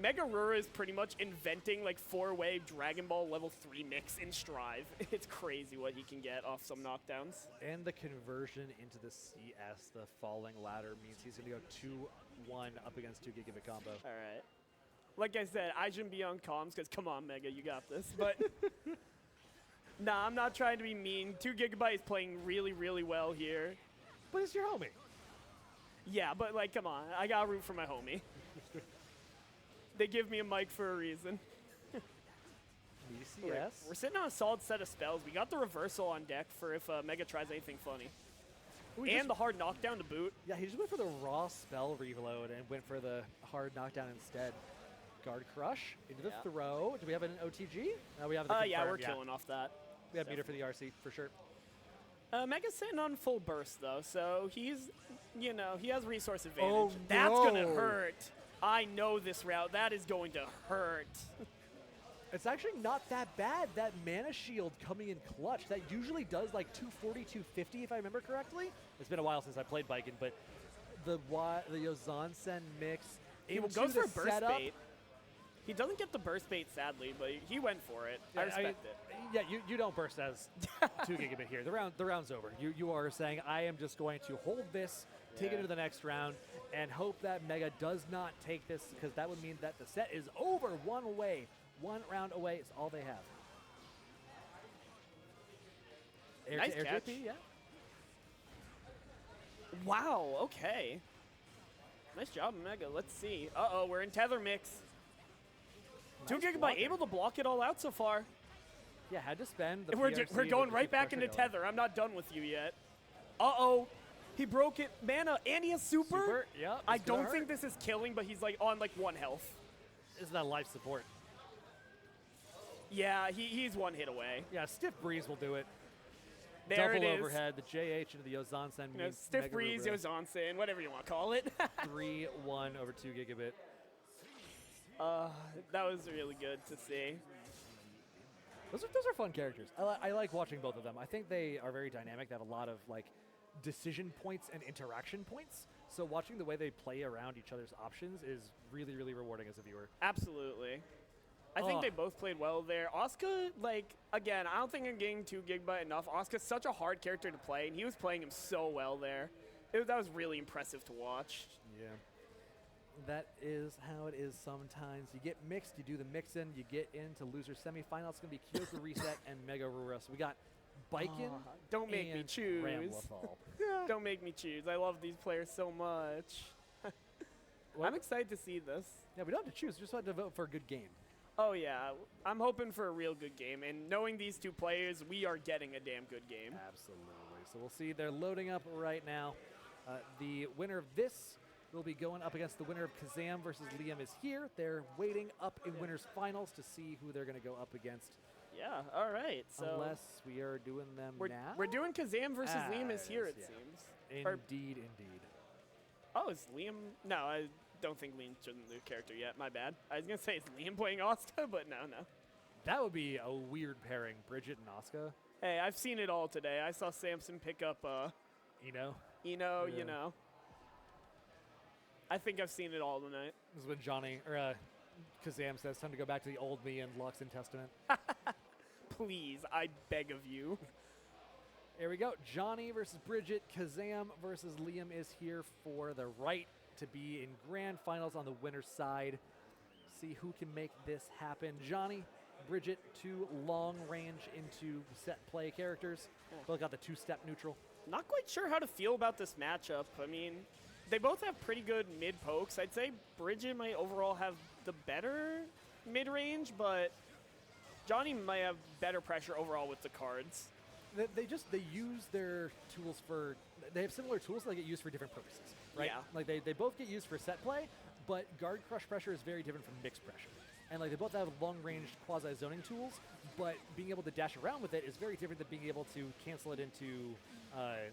S2: Megarura is pretty much inventing like 4-way Dragon Ball level 3 mix in Strive. It's crazy what he can get off some knockdowns.
S3: And the conversion into the CS, the falling ladder, means he's going to go 2-1 up against 2 gigabit combo.
S2: All right. Like I said, I shouldn't be on comms because come on, Mega, you got this. But nah, I'm not trying to be mean. 2 Gigabyte is playing really, really well here.
S3: But it's your homie.
S2: Yeah, but like, come on. I got to root for my homie. They give me a mic for a reason.
S3: Yes.
S2: We're sitting on a solid set of spells. We got the reversal on deck for if Mega tries anything funny. And the hard knockdown to boot.
S3: Yeah, he just went for the raw spell reload and went for the hard knockdown instead. Guard crush into the throw. Do we have an OTG? No, we have the
S2: yeah, we're killing off that.
S3: We have meter for the RC for sure.
S2: Mega's sitting on full burst though, so he's, he has resource advantage.
S3: Oh,
S2: That's gonna hurt. I know this route. That is going to hurt.
S3: It's actually not that bad. That mana shield coming in clutch, that usually does like 240, 250 if I remember correctly. It's been a while since I played Biken, but the Yozansen mix
S2: He
S3: into
S2: goes for
S3: the
S2: burst
S3: setup.
S2: bait. He doesn't get the burst bait, sadly, but he went for it.
S3: Yeah,
S2: I respect it.
S3: Yeah, you don't burst as 2 gigabit here. The round's over. You are saying, I am just going to hold this, take it to the next round, and hope that Mega does not take this, because that would mean that the set is over one round away is all they have.
S2: Nice catch.
S3: JP, yeah.
S2: Wow, okay. Nice job, Mega. Let's see. Uh-oh, we're in tether mix. 2 Gigabyte
S3: blocking.
S2: able to block it all out so far.
S3: Yeah, had to spend the
S2: We're
S3: PRC,
S2: going
S3: but
S2: right
S3: keep the
S2: back
S3: pressure
S2: into
S3: going.
S2: tether. I'm not done with you yet. Uh-oh. He broke it. Mana, and he has super.
S3: Yep,
S2: I
S3: it's gonna
S2: don't
S3: hurt.
S2: think this is killing, but he's like on like 1 health.
S3: Isn't that life support?
S2: Yeah, he's 1 hit away.
S3: Yeah, stiff breeze will do it.
S2: There
S3: Double
S2: it is.
S3: overhead, the JH into the Yozansen means
S2: Stiff breeze,
S3: Megarura.
S2: Yozansen, whatever you want to call it.
S3: 3-1 over 2 gigabit.
S2: That was really good to see.
S3: Those are fun characters. I like watching both of them. I think they are very dynamic. They have a lot of like decision points and interaction points. So watching the way they play around each other's options is really, really rewarding as a viewer.
S2: Absolutely. I think they both played well there. Asuka, like, again, I don't think I'm getting 2 Gigabyte enough. Asuka's such a hard character to play, and he was playing him so well there. That was really impressive to watch.
S3: Yeah. That is how it is sometimes. You get mixed, you do the mix-in, you get into loser semifinal. It's going to be KyokuReset and Megarura. So we got Biken
S2: Don't make me
S3: and
S2: choose.
S3: Ramlethal.
S2: Don't make me choose. I love these players so much. I'm excited to see this.
S3: Yeah, we don't have to choose. We just have to vote for a good game.
S2: Oh, yeah. I'm hoping for a real good game. And knowing these 2 players, we are getting a damn good game.
S3: Absolutely. So we'll see. They're loading up right now. The winner of this will be going up against the winner of Kazam versus liamishere. They're waiting up in winners finals to see who they're going to go up against.
S2: Yeah, all right. So
S3: Unless we are doing them now.
S2: we're doing Kazam versus Liam is here,
S3: yes,
S2: it seems.
S3: Indeed.
S2: Oh, is Liam? No, I don't think Liam's chosen the character yet. My bad. I was going to say, is Liam playing Asuka? But no.
S3: That would be a weird pairing, Bridget and Asuka.
S2: Hey, I've seen it all today. I saw Samson pick up,
S3: Yeah.
S2: you know. I think I've seen it all tonight.
S3: This is when Kazam says, time to go back to the old me and Lux and Testament.
S2: Please, I beg of you.
S3: Here we go. Johnny versus Bridget. Kazam versus Liam is here for the right to be in grand finals on the winner's side. See who can make this happen. Johnny, Bridget, 2 long-range into set play characters. Both got the 2-step neutral.
S2: Not quite sure how to feel about this matchup. I mean, they both have pretty good mid pokes. I'd say Bridget might overall have the better mid-range, but Johnny might have better pressure overall with the cards.
S3: They use their tools for, they have similar tools that get used for different purposes, right?
S2: Yeah.
S3: Like they both get used for set play, but guard crush pressure is very different from mixed pressure. And like they both have long-range quasi-zoning tools, but being able to dash around with it is very different than being able to cancel it into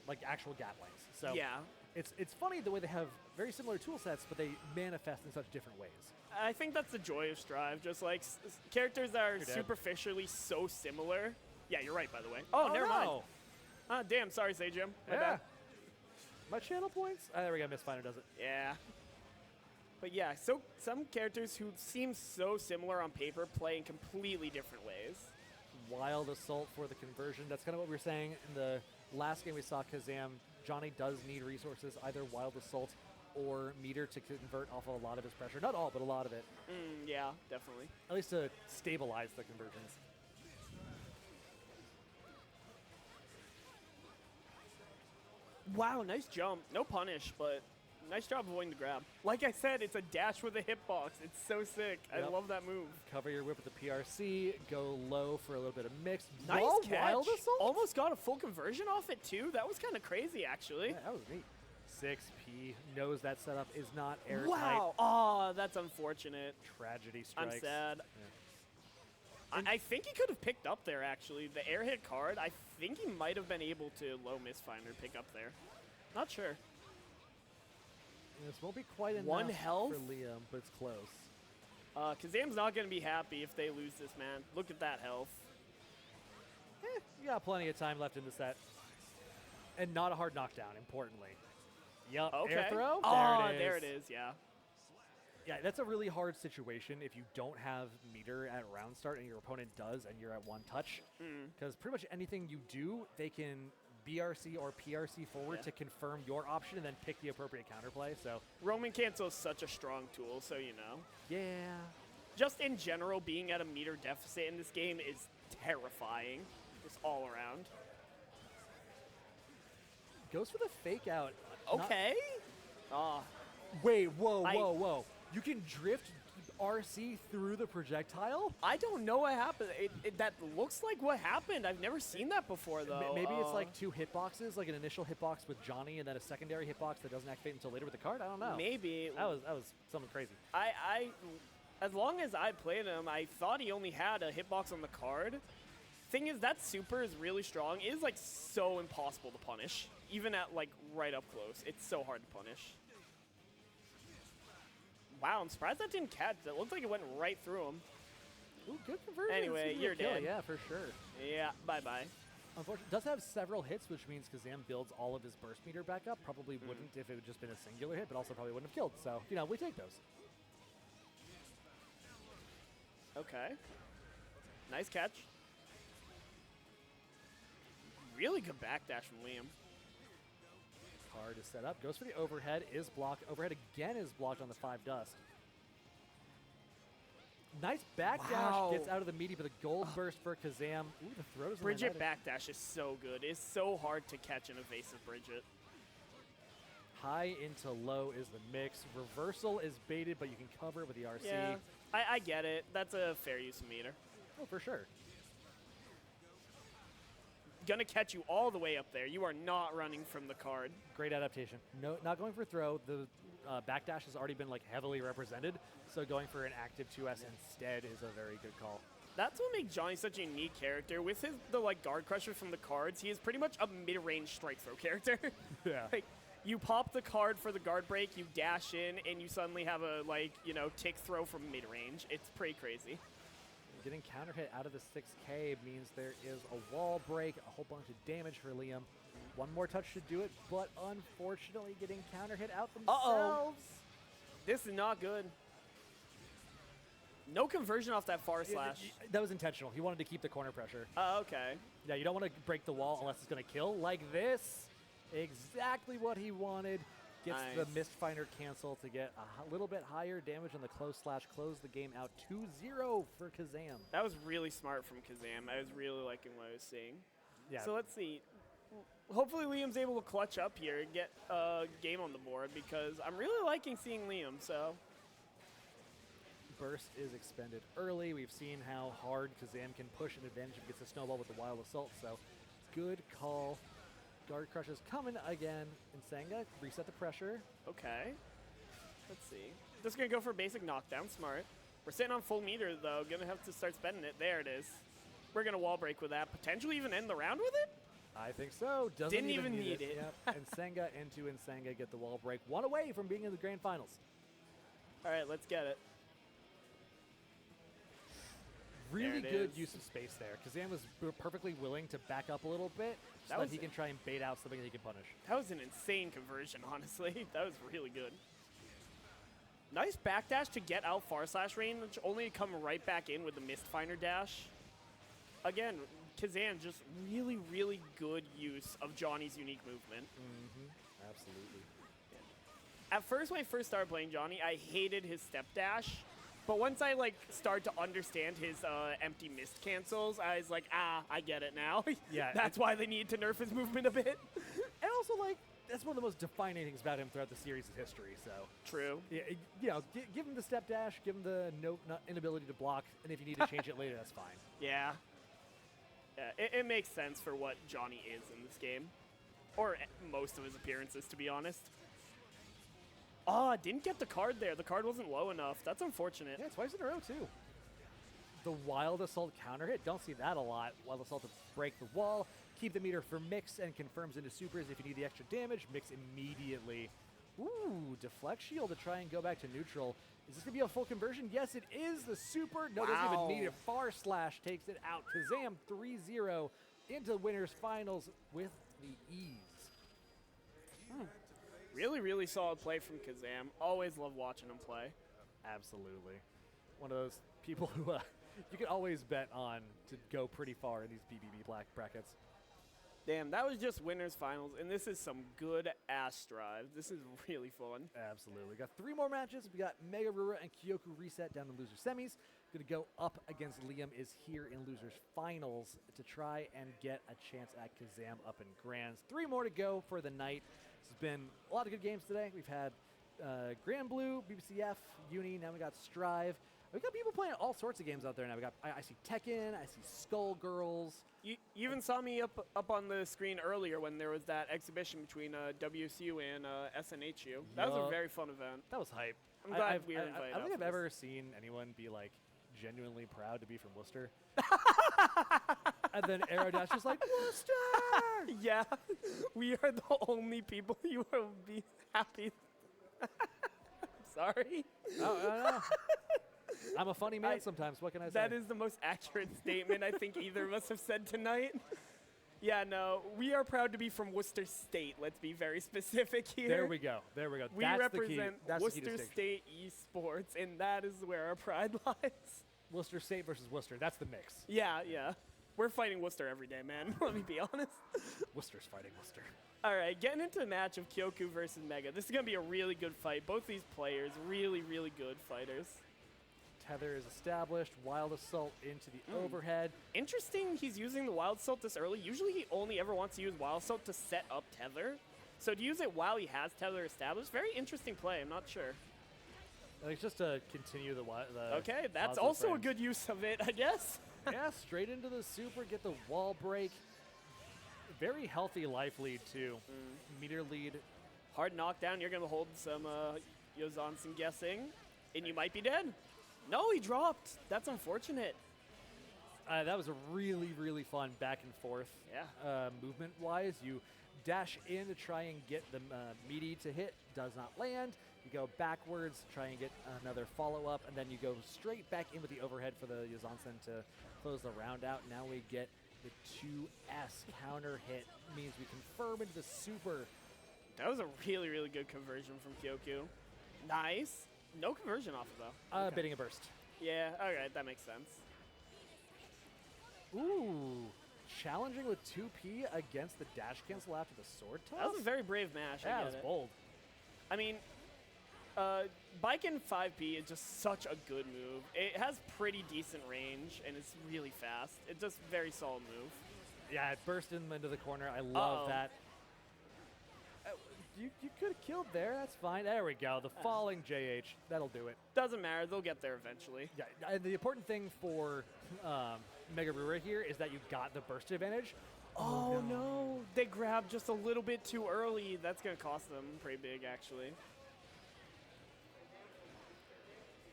S3: like actual gatlings. So
S2: Yeah.
S3: it's funny the way they have very similar tool sets, but they manifest in such different ways.
S2: I think that's the joy of Strive, just like characters that are
S3: You're dead.
S2: superficially so similar. Yeah, you're right, by the way. Oh, never mind.
S3: No.
S2: Ah, damn, sorry, Sajim. My
S3: Yeah.
S2: bad.
S3: My channel points? There we go, Mistfinder does it.
S2: Yeah. But yeah, so some characters who seem so similar on paper play in completely different ways.
S3: Wild Assault for the conversion. That's kind of what we were saying in the last game we saw Kazam. Johnny does need resources, either Wild Assault or meter to convert off of a lot of his pressure. Not all, but a lot of it.
S2: Yeah, definitely.
S3: At least to stabilize the conversions.
S2: Wow, nice jump. No punish, but nice job avoiding the grab. Like I said, it's a dash with a hitbox. It's so sick.
S3: Yep.
S2: I love that move.
S3: Cover your whip with the PRC. Go low for a little bit of mix.
S2: Nice
S3: Whoa,
S2: catch.
S3: Wild Assault?
S2: Almost got a full conversion off it, too. That was kind of crazy, actually.
S3: Yeah, that was neat. 6P knows that setup is not airtight.
S2: Wow. Oh, that's unfortunate.
S3: Tragedy strikes.
S2: I'm sad.
S3: Yeah.
S2: I think he could have picked up there, actually. The air hit card, I think he might have been able to low Mistfinder pick up there. Not sure.
S3: This won't be quite enough
S2: One health?
S3: for Liam, but it's close.
S2: Kazam's not going to be happy if they lose this, man. Look at that health.
S3: You got plenty of time left in the set. And not a hard knockdown, importantly. Yup,
S2: Okay.
S3: air throw?
S2: Oh,
S3: there it is.
S2: there it is, yeah.
S3: Yeah, that's a really hard situation if you don't have meter at round start and your opponent does and you're at one touch. Because pretty much anything you do, they can BRC or PRC forward to confirm your option and then pick the appropriate counterplay. So
S2: Roman Cancel is such a strong tool, so you know.
S3: yeah.
S2: Just in general, being at a meter deficit in this game is terrifying. Just all around.
S3: Goes for the fake out.
S2: Okay.
S3: Wait, whoa,
S2: I-
S3: whoa. You can drift RC through the projectile?
S2: I don't know what happened. That looks like what happened. I've never seen that before, though.
S3: Maybe it's like 2 hitboxes, like an initial hitbox with Johnny and then a secondary hitbox that doesn't activate until later with the card. I don't know.
S2: Maybe.
S3: That was something crazy.
S2: As long as I played him, I thought he only had a hitbox on the card. Thing is, that super is really strong. It is like so impossible to punish, even at like right up close. It's so hard to punish. Wow, I'm surprised that didn't catch. It looked like it went right through him.
S3: Ooh, good conversion.
S2: Anyway,
S3: Seems
S2: you're
S3: to kill.
S2: dead.
S3: Yeah, for sure.
S2: Yeah, bye-bye.
S3: Unfortunately, does have several hits, which means Kazam builds all of his burst meter back up. Probably wouldn't if it had just been a singular hit, but also probably wouldn't have killed. So, you know, we take those.
S2: Okay. Nice catch. Really good backdash from Liam.
S3: Card is set up. Goes for the overhead. Is blocked. Overhead again is blocked on the 5 dust. Nice backdash.
S2: Wow.
S3: Gets out of the meaty, but the gold burst for Kazam. Ooh, the throws.
S2: Bridget backdash is so good. It's so hard to catch an evasive Bridget.
S3: High into low is the mix. Reversal is baited, but you can cover it with the RC.
S2: Yeah, I get it. That's a fair use of meter.
S3: Oh, for sure.
S2: Gonna catch you all the way up there. You are not running from the card.
S3: Great adaptation. No, not going for throw. The backdash has already been like heavily represented, so going for an active 2S instead is a very good call.
S2: That's what makes Johnny such a unique character. With the like guard crusher from the cards, he is pretty much a mid-range strike throw character.
S3: Yeah.
S2: Like, you pop the card for the guard break, you dash in, and you suddenly have a tick throw from mid-range. It's pretty crazy.
S3: Getting counter hit out of the 6K means there is a wall break, a whole bunch of damage for Liam. One more touch should do it, but unfortunately getting counter hit out themselves.
S2: This is not good. No conversion off that far slash.
S3: That was intentional. He wanted to keep the corner pressure.
S2: Oh, okay.
S3: Yeah, you don't want to break the wall unless it's going to kill. Like this. Exactly what he wanted. Gets the Mistfinder cancel to get a little bit higher damage on the close slash. Close the game out 2-0 for Kazam.
S2: That was really smart from Kazam. I was really liking what I was seeing.
S3: Yeah.
S2: So let's see. Hopefully Liam's able to clutch up here and get a game on the board because I'm really liking seeing Liam, so.
S3: Burst is expended early. We've seen how hard Kazam can push an advantage if he gets a snowball with the Wild Assault, so good call. Guard Crush is coming again. Nsenga, reset the pressure.
S2: Okay. Let's see. Just going to go for basic knockdown. Smart. We're sitting on full meter, though. Going to have to start spending it. There it is. We're going to wall break with that. Potentially even end the round with it?
S3: I think so.
S2: Didn't even need it.
S3: Yep. Nsenga into Nsenga get the wall break. One away from being in the grand finals.
S2: All right, let's get it.
S3: Really good use of space there. Kazam was perfectly willing to back up a little bit so that he can try and bait out something that he can punish.
S2: That was an insane conversion, honestly. That was really good. Nice backdash to get out far slash range, only to come right back in with the Mistfinder dash. Again, Kazam just really, really good use of Johnny's unique movement.
S3: Absolutely.
S2: At first, when I first started playing Johnny, I hated his step dash. But once I start to understand his empty mist cancels, I was like, I get it now.
S3: Yeah,
S2: That's why they need to nerf his movement a bit.
S3: And also, that's one of the most defining things about him throughout the series' history, so.
S2: True.
S3: Yeah, give him the step dash, give him the inability to block, and if you need to change it later, that's fine.
S2: Yeah. It makes sense for what Johnny is in this game. Or most of his appearances, to be honest. Oh, didn't get the card there. The card wasn't low enough. That's unfortunate.
S3: Yeah, twice in a row, too. The Wild Assault counter hit. Don't see that a lot. Wild Assault to break the wall, keep the meter for mix, and confirms into supers if you need the extra damage. Mix immediately. Ooh, deflect shield to try and go back to neutral. Is this going to be a full conversion? Yes, it is. The super. No, doesn't even need it. Far slash takes it out. Kazam 3-0 into winners finals with the ease.
S2: Really, really solid play from Kazam. Always love watching him play.
S3: Absolutely. One of those people who you can always bet on to go pretty far in these BBB black brackets.
S2: Damn, that was just winners finals, and this is some good ass drive. This is really fun.
S3: Absolutely. We got 3 more matches. We got Megarura and KyokuReset down in loser semis. Going to go up against Liam is here in losers finals to try and get a chance at Kazam up in grands. 3 more to go for the night. This has been a lot of good games today. We've had BlazBlue, BBCF, Uni. Now we got Strive. We got people playing all sorts of games out there now. We got I see Tekken. I see Skullgirls.
S2: You even saw me up on the screen earlier when there was that exhibition between WSU and SNHU. That was a very fun event.
S3: That was hype.
S2: I'm glad we were invited.
S3: I don't think I've ever seen anyone be genuinely proud to be from Worcester. And then Aerodash was like, Worcester!
S2: Yeah, we are the only people you will be happy. Sorry.
S3: No. I'm a funny man sometimes. What can I say?
S2: That is the most accurate statement I think either of us have said tonight. Yeah, no, we are proud to be from Worcester State. Let's be very specific here.
S3: There we go.
S2: We represent Worcester State esports, and that is where our pride lies.
S3: Worcester State versus Worcester. That's the mix.
S2: Yeah. We're fighting Worcester every day, man. Let me be honest.
S3: Worcester's fighting Worcester.
S2: All right, getting into the match of Kyoku versus Mega. This is going to be a really good fight. Both these players, really, really good fighters.
S3: Tether is established. Wild Assault into the overhead.
S2: Interesting he's using the Wild Assault this early. Usually he only ever wants to use Wild Assault to set up Tether. So to use it while he has Tether established, very interesting play. I'm not sure.
S3: I think it's just to continue the
S2: okay, that's also frames. A good use of it, I guess.
S3: Yeah, straight into the super, get the wall break. Very healthy life lead, too. Meter lead.
S2: Hard knockdown. You're going to hold some Yozansen guessing, and you might be dead. No, he dropped. That's unfortunate.
S3: That was a really, really fun back and forth.
S2: Yeah.
S3: Movement-wise, you dash in to try and get the meaty to hit. Does not land. You go backwards, try and get another follow-up, and then you go straight back in with the overhead for the Yozansen to close the round out. Now we get the 2S counter hit. Means we confirm into the super.
S2: That was a really, really good conversion from Kyoku. Nice. No conversion off of though.
S3: Bidding a burst.
S2: Yeah, alright, that makes sense.
S3: Ooh, challenging with 2P against the dash cancel after the sword toss?
S2: That was a very brave mash.
S3: Yeah,
S2: I
S3: it
S2: get
S3: was
S2: it.
S3: bold.
S2: I mean, Baiken 5P is just such a good move. It has pretty decent range, and it's really fast. It's just a very solid move.
S3: Yeah, it burst him into the corner. I love that. You could have killed there. That's fine. There we go. The falling JH. That'll do it.
S2: Doesn't matter. They'll get there eventually.
S3: Yeah, and the important thing for Megarura here is that you got the burst advantage.
S2: Oh, no. They grabbed just a little bit too early. That's going to cost them pretty big, actually.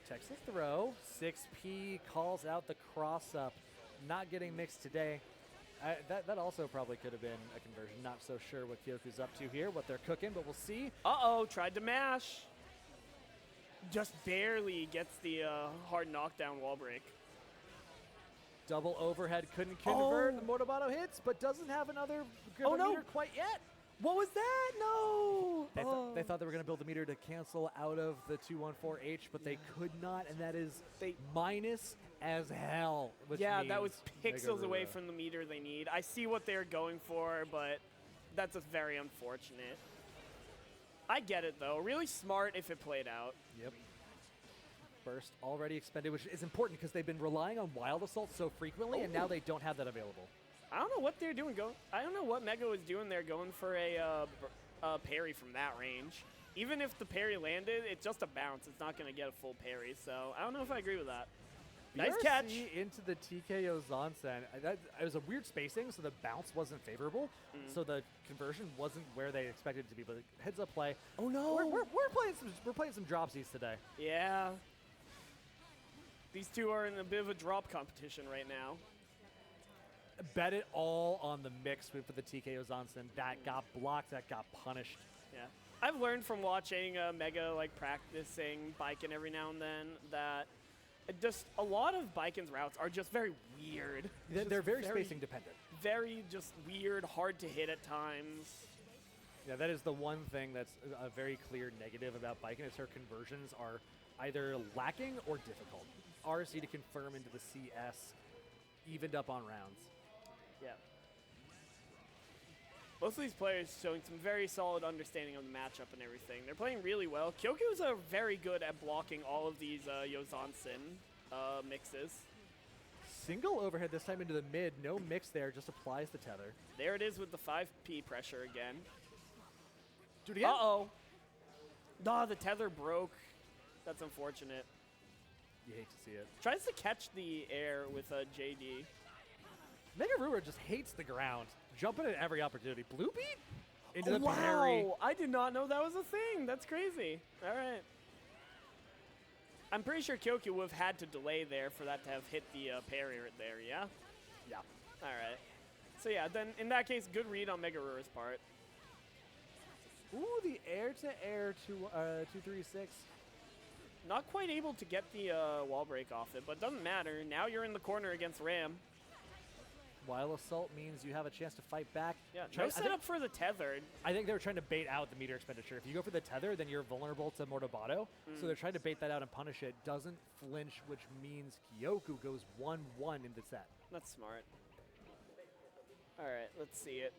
S3: Texas throw. 6P calls out the cross-up. Not getting mixed today. That also probably could have been a conversion. Not so sure what Kyoku's up to here, what they're cooking, but we'll see.
S2: Uh-oh, tried to mash. Just barely gets the hard knockdown wall break.
S3: Double overhead, couldn't convert.
S2: Oh.
S3: The Motobato hits, but doesn't have another
S2: Oh, no.
S3: meter quite yet.
S2: What was that? No.
S3: They thought they were going to build the meter to cancel out of the 214H, but they could not, and that is minus as hell. Which
S2: Yeah, that was
S3: means
S2: pixels away
S3: Megarura.
S2: from the meter they need. I see what they're going for, but that's just very unfortunate. I get it, though. Really smart if it played out.
S3: Yep. Burst already expended, which is important because they've been relying on Wild Assault so frequently, and now they don't have that available.
S2: I don't know what they're doing. I don't know what Mega was doing there, going for a parry from that range. Even if the parry landed, it's just a bounce. It's not going to get a full parry, so I don't know if I agree with that. Nice
S3: BRC
S2: catch.
S3: into the TKO Zansen. It was a weird spacing, so the bounce wasn't favorable. So the conversion wasn't where they expected it to be. But heads up play.
S2: Oh no!
S3: We're playing some dropsies today.
S2: Yeah. These two are in a bit of a drop competition right now.
S3: Bet it all on the mix for the TKO Zansen. That got blocked. That got punished.
S2: Yeah. I've learned from watching Mega practicing Baiken every now and then that just a lot of Baiken's routes are just very weird.
S3: They're very spacing dependent.
S2: Very just weird, hard to hit at times.
S3: Yeah, that is the one thing that's a very clear negative about Baiken is her conversions are either lacking or difficult. RC to confirm into the CS, evened up on rounds.
S2: Yeah. Both of these players showing some very solid understanding of the matchup and everything. They're playing really well. Kyoku's are very good at blocking all of these Yozansen mixes.
S3: Single overhead this time into the mid. No mix there, just applies the tether.
S2: There it is with the 5P pressure again.
S3: Do it again.
S2: Uh-oh. Nah, the tether broke. That's unfortunate.
S3: You hate to see it.
S2: Tries to catch the air with a JD.
S3: Megarura just hates the ground. Jumping at every opportunity. Blue beat? Into
S2: Oh,
S3: the parry.
S2: wow. I did not know that was a thing. That's crazy. All right. I'm pretty sure Kyoku would have had to delay there for that to have hit the parry right there, yeah?
S3: Yeah.
S2: All right. So, yeah, then in that case, good read on Megarura's part.
S3: Ooh, the air-to-air 236.
S2: Not quite able to get the wall break off it, but doesn't matter. Now you're in the corner against Ram.
S3: While Assault means you have a chance to fight back.
S2: Yeah, no setup for the tethered.
S3: I think they were trying to bait out the meter expenditure. If you go for the tether, then you're vulnerable to Mortobato. So they're trying to bait that out and punish it. Doesn't flinch, which means Kyoku goes 1-1 in the set.
S2: That's smart. All right, let's see it.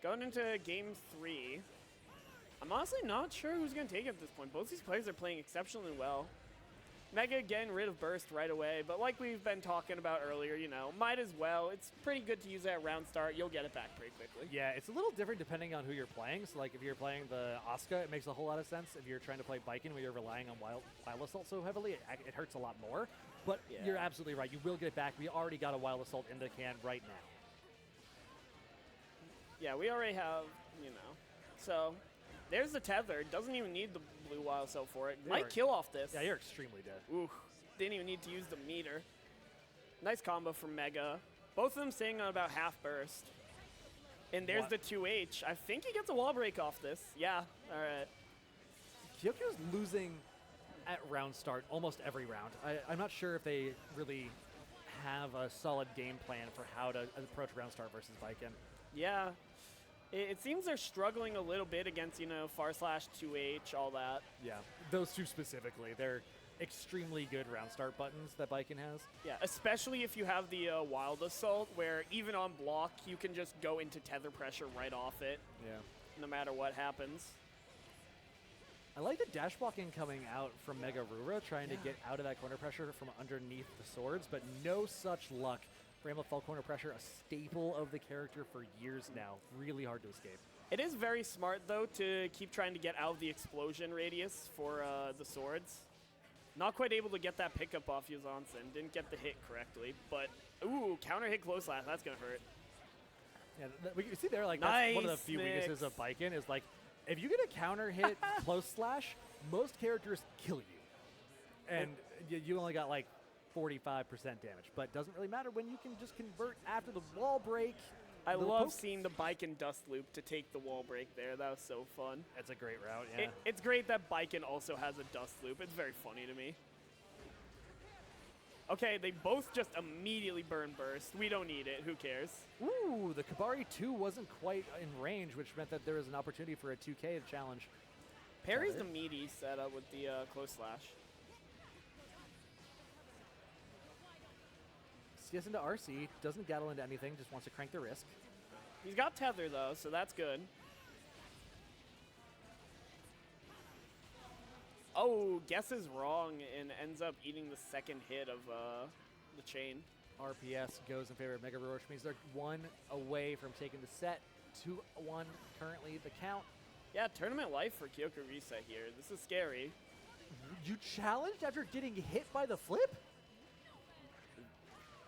S2: Going into game 3. I'm honestly not sure who's going to take it at this point. Both these players are playing exceptionally well. Mega getting rid of Burst right away, but like we've been talking about earlier, you know, might as well. It's pretty good to use that round start. You'll get it back pretty quickly.
S3: Yeah, it's a little different depending on who you're playing. So, like, if you're playing the Asuka, it makes a whole lot of sense. If you're trying to play Baiken where you're relying on Wild Assault so heavily, it hurts a lot more. But you're absolutely right. You will get it back. We already got a Wild Assault in the can right now.
S2: Yeah, we already have, you know. So, there's the tether. Doesn't even need the blue Wild Cell for it. Might kill off this.
S3: Yeah, you're extremely dead.
S2: Ooh, didn't even need to use the meter. Nice combo from Mega. Both of them staying on about half burst. And there's the 2H. I think he gets a wall break off this. Yeah, all right.
S3: Kyoku's losing at round start almost every round. I'm not sure if they really have a solid game plan for how to approach round start versus Baiken.
S2: Yeah. It seems they're struggling a little bit against, you know, /2H, all that.
S3: Yeah, those two specifically. They're extremely good round start buttons that Baiken has.
S2: Yeah, especially if you have the Wild Assault, where even on block, you can just go into tether pressure right off it,
S3: Yeah.
S2: no matter what happens.
S3: I like the dash blocking coming out from Megarura, trying to get out of that corner pressure from underneath the swords, but no such luck. Bramble Fall corner pressure, a staple of the character for years now. Really hard to escape.
S2: It is very smart, though, to keep trying to get out of the explosion radius for the swords. Not quite able to get that pickup off Yuzansen. Didn't get the hit correctly, but ooh, counter hit close slash. That's gonna hurt.
S3: Yeah, we can see there, like, that's one of the
S2: Nice
S3: few
S2: mix.
S3: weaknesses of Baiken is, like, if you get a counter hit close slash, most characters kill you. And you only got, like, 45% damage. But it doesn't really matter when you can just convert after the wall break.
S2: I
S3: the
S2: love
S3: poke.
S2: seeing the Baiken dust loop to take the wall break there. That was so fun.
S3: That's a great route, yeah.
S2: It's great that Baiken also has a dust loop. It's very funny to me. Okay, they both just immediately burn burst. We don't need it. Who cares?
S3: Ooh, the Kabari 2 wasn't quite in range, which meant that there was an opportunity for a 2K challenge.
S2: Parry's
S3: Tether.
S2: the meaty setup with the close slash.
S3: CS into RC, doesn't gattle into anything, just wants to crank the risk.
S2: He's got tether, though, so that's good. Oh, guesses wrong and ends up eating the second hit of the chain.
S3: RPS goes in favor of Megarura, which means they're 1 away from taking the set. 2-1 currently the count.
S2: Yeah, tournament life for KyokuReset here. This is scary.
S3: You challenged after getting hit by the flip?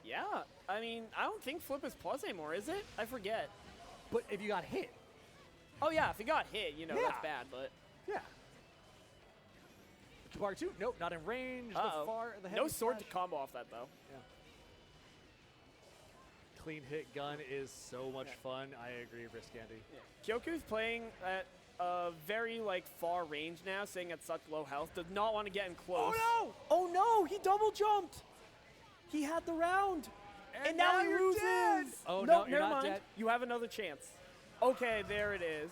S2: Yeah, I mean, I don't think flip is plus anymore, is it? I forget.
S3: But if you got hit,
S2: Oh yeah, if he got hit, you know,
S3: Yeah.
S2: that's bad, but...
S3: yeah. Kabari 2, nope, not in range.
S2: Uh-oh.
S3: The
S2: No
S3: heavy
S2: sword to
S3: slash.
S2: combo off that, though.
S3: Yeah. Clean hit gun is so much
S2: Yeah.
S3: fun. I agree, Briscandy.
S2: Kyoku's playing at a very, like, far range now, sitting at such low health. Does not want to get in close.
S3: Oh,
S2: Oh no! He double jumped! He had the round! And now he
S3: you're
S2: loses!
S3: dead! Oh,
S2: no,
S3: no, you're
S2: never
S3: not
S2: mind.
S3: dead.
S2: You have another chance. Okay, there it is.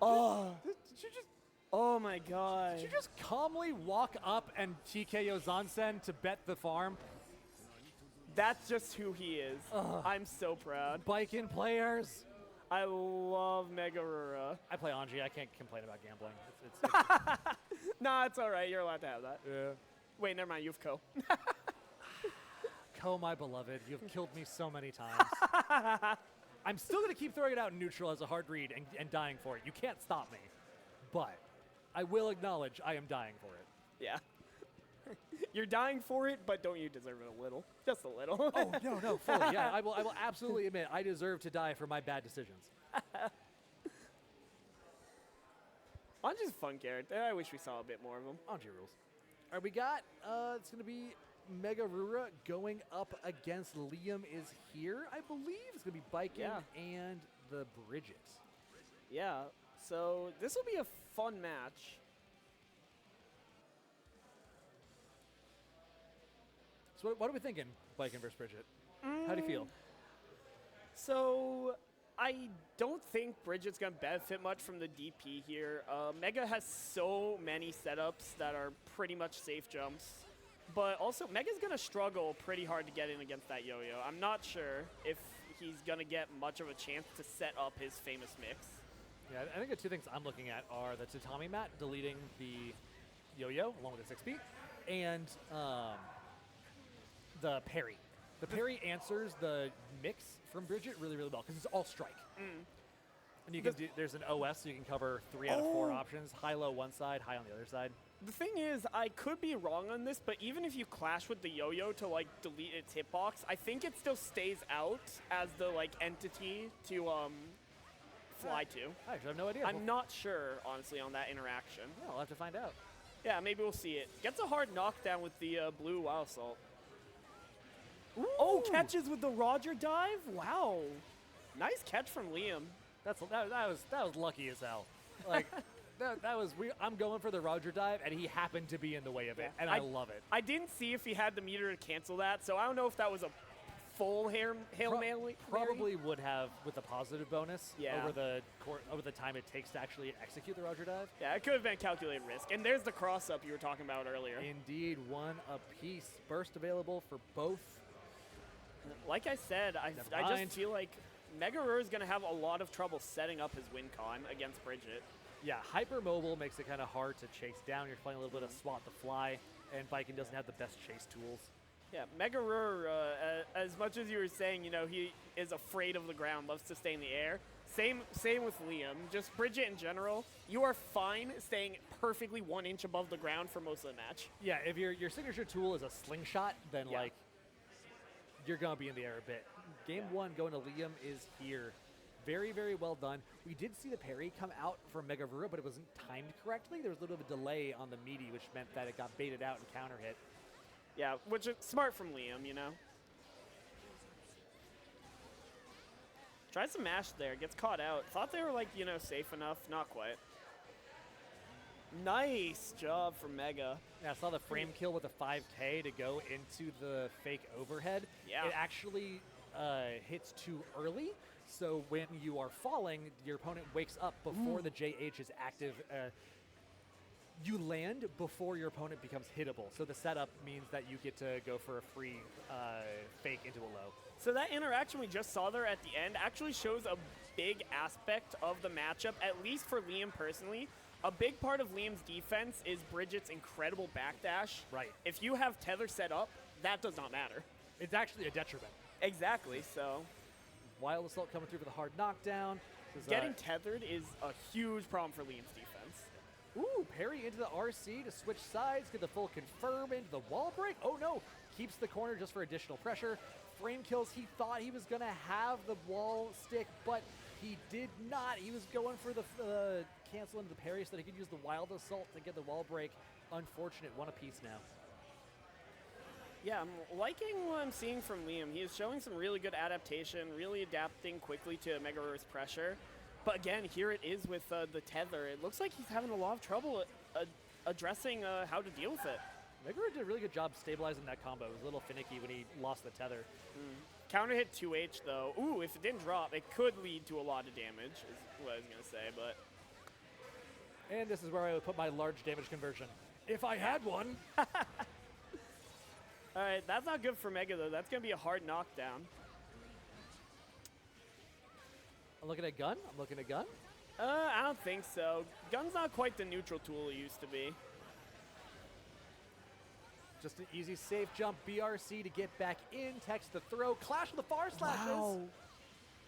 S2: Oh,
S3: Did you just
S2: oh my god.
S3: Did you just calmly walk up and TKO Zansen to bet the farm?
S2: That's just who he is.
S3: Ugh.
S2: I'm so proud.
S3: Baiken players.
S2: I love Megarura.
S3: I play Anji. I can't complain about gambling. It's
S2: Nah, it's alright. You're allowed to have that.
S3: yeah.
S2: Wait, never mind. You have Ko.
S3: Ko, my beloved, you've killed me so many times. I'm still going to keep throwing it out in neutral as a hard read and dying for it. You can't stop me. But I will acknowledge I am dying for it.
S2: Yeah. You're dying for it, but don't you deserve it a little? Just a little.
S3: Oh, no, fully. Yeah, I will absolutely admit I deserve to die for my bad decisions.
S2: Anji's a fun character. I wish we saw a bit more of him.
S3: Anji rules. All right, we got, it's going to be Megarura going up against Liam is here. I believe it's going to be Baiken
S2: Yeah.
S3: and the Bridget.
S2: Yeah. So this will be a fun match.
S3: So what are we thinking, Baiken versus Bridget? How do you feel?
S2: So I don't think Bridget's going to benefit much from the DP here. Mega has so many setups that are pretty much safe jumps. But also, Mega's going to struggle pretty hard to get in against that yo-yo. I'm not sure if he's going to get much of a chance to set up his famous mix.
S3: Yeah, I think the two things I'm looking at are the tatami mat deleting the yo-yo along with the 6 feet, and the parry. The parry answers the mix from Bridget really, really well because it's all strike. And you can do, there's an OS, so you can cover 3 out of 4 options: high, low one side, high on the other side.
S2: The thing is, I could be wrong on this, but even if you clash with the yo-yo to like delete its hitbox, I think it still stays out as the like entity to fly to.
S3: I actually have no idea.
S2: I'm not sure, honestly, on that interaction.
S3: Well, I'll have to find out.
S2: Yeah, maybe we'll see it. Gets a hard knockdown with the blue Wild Assault. Oh, catches with the Roger dive? Wow. Nice catch from Liam.
S3: That was lucky as hell. Like that was I'm going for the Roger dive, and he happened to be in the way of it, and I love it.
S2: I didn't see if he had the meter to cancel that, so I don't know if that was a full Hail Mary?
S3: Probably would have with a positive bonus
S2: Yeah.
S3: over the time it takes to actually execute the Roger Dive.
S2: Yeah, it could have been calculated risk. And there's the cross-up you were talking about earlier.
S3: Indeed, one apiece. Burst available for both.
S2: Like I said, I
S3: Never mind.
S2: just feel like Megarura is going to have a lot of trouble setting up his win con against Bridget.
S3: Yeah, hypermobile makes it kind of hard to chase down. You're playing a little bit of swat the fly, and Viking doesn't have the best chase tools.
S2: Yeah, Megarura, as much as you were saying, you know, he is afraid of the ground, loves to stay in the air. Same with Liam. Just Bridget in general, you are fine staying perfectly 1 inch above the ground for most of the match.
S3: Yeah, if your signature tool is a slingshot, then
S2: Yeah.
S3: like you're gonna be in the air a bit. Game one going to Liam is here. Very, very well done. We did see the parry come out from Megarura, but it wasn't timed correctly. There was a little bit of a delay on the meaty, which meant that it got baited out and counter hit.
S2: Yeah, which is smart from Liam, you know. Tries to mash there, gets caught out. Thought they were like, you know, safe enough. Not quite. Nice job from Mega.
S3: Yeah, I saw the frame kill with a 5K to go into the fake overhead.
S2: Yeah.
S3: It actually hits too early, so when you are falling, your opponent wakes up before the JH is active. You land before your opponent becomes hittable, so the setup means that you get to go for a free fake into a low.
S2: So that interaction we just saw there at the end actually shows a big aspect of the matchup, at least for Liam personally. A big part of Liam's defense is Bridget's incredible backdash.
S3: Right.
S2: If you have tether set up, that does not matter.
S3: It's actually a detriment.
S2: Exactly, so
S3: Wild Assault coming through for the hard knockdown. This is,
S2: getting tethered is a huge problem for Liam's defense.
S3: Ooh, parry into the RC to switch sides, get the full confirm into the wall break. Oh no, keeps the corner just for additional pressure. Frame kills, he thought he was going to have the wall stick, but he did not. He was going for the cancel into the parry so that he could use the Wild Assault to get the wall break. Unfortunate, one apiece now.
S2: Yeah, I'm liking what I'm seeing from Liam. He is showing some really good adaptation, really adapting quickly to Megarura's pressure. But again, here it is with the tether. It looks like he's having a lot of trouble addressing how to deal with it.
S3: Megarura did a really good job stabilizing that combo. It was a little finicky when he lost the tether.
S2: Counter hit 2H though. Ooh, if it didn't drop, it could lead to a lot of damage, is what I was going to say, but...
S3: And this is where I would put my large damage conversion. If I had one.
S2: All right, that's not good for Mega though. That's going to be a hard knockdown.
S3: I'm looking at gun. I'm looking at gun.
S2: I don't think so. Gun's not quite the neutral tool it used to be.
S3: Just an easy safe jump, BRC to get back in, text the throw, clash with the far slashes.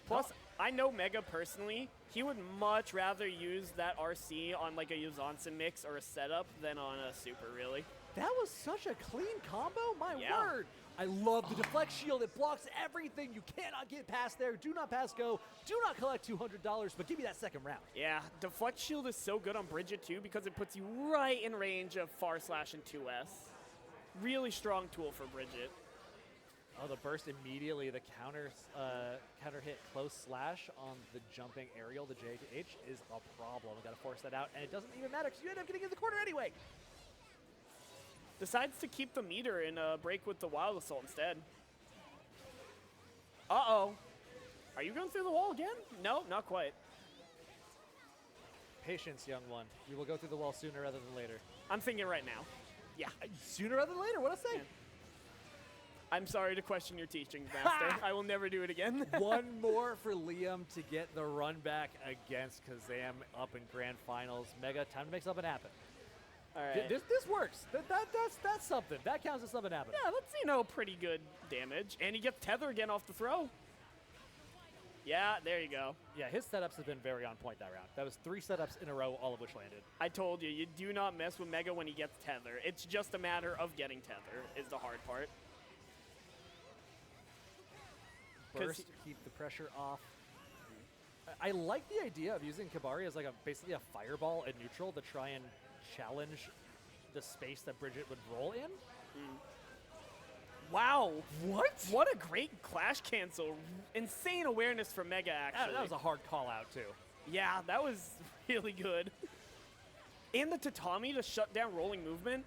S2: Plus, I know Mega personally, he would much rather use that RC on like a Yuzansen mix or a setup than on a super, really.
S3: That was such a clean combo, my
S2: Yeah.
S3: word. I love the deflect shield. It blocks everything. You cannot get past there. Do not pass go. Do not collect $200, but give me that second round.
S2: Yeah, Deflect Shield is so good on Bridget too because it puts you right in range of far slash and 2S. Really strong tool for Bridget.
S3: Oh, the burst immediately. The counter hit close slash on the jumping aerial. The JH is a problem. We got to force that out, and it doesn't even matter because you end up getting in the corner anyway.
S2: Decides to keep the meter and break with the Wild Assault instead. Uh-oh. Are you going through the wall again? No, not quite.
S3: Patience, young one. We will go through the wall sooner rather than later.
S2: I'm thinking right now. Yeah.
S3: Sooner rather than later? What I say?
S2: Yeah. I'm sorry to question your teaching, Master. I will never do it again.
S3: One more for Liam to get the run back against Kazam up in Grand Finals. Mega, time to make something happen.
S2: All right.
S3: This works. That's something. That counts as something happening.
S2: Yeah, that's, pretty good damage. And he gets tether again off the throw. Yeah, there you go.
S3: Yeah, his setups have been very on point that round. That was 3 setups in a row, all of which landed.
S2: I told you, you do not mess with Mega when he gets tether. It's just a matter of getting tether is the hard part.
S3: Burst, keep the pressure off. I like the idea of using Kabari as like basically a fireball in neutral to try and challenge the space that Bridget would roll in.
S2: Wow.
S3: What?
S2: What a great clash cancel. Insane awareness from Mega, actually.
S3: That was a hard call out, too.
S2: Yeah, that was really good. And the tatami to shut down rolling movement.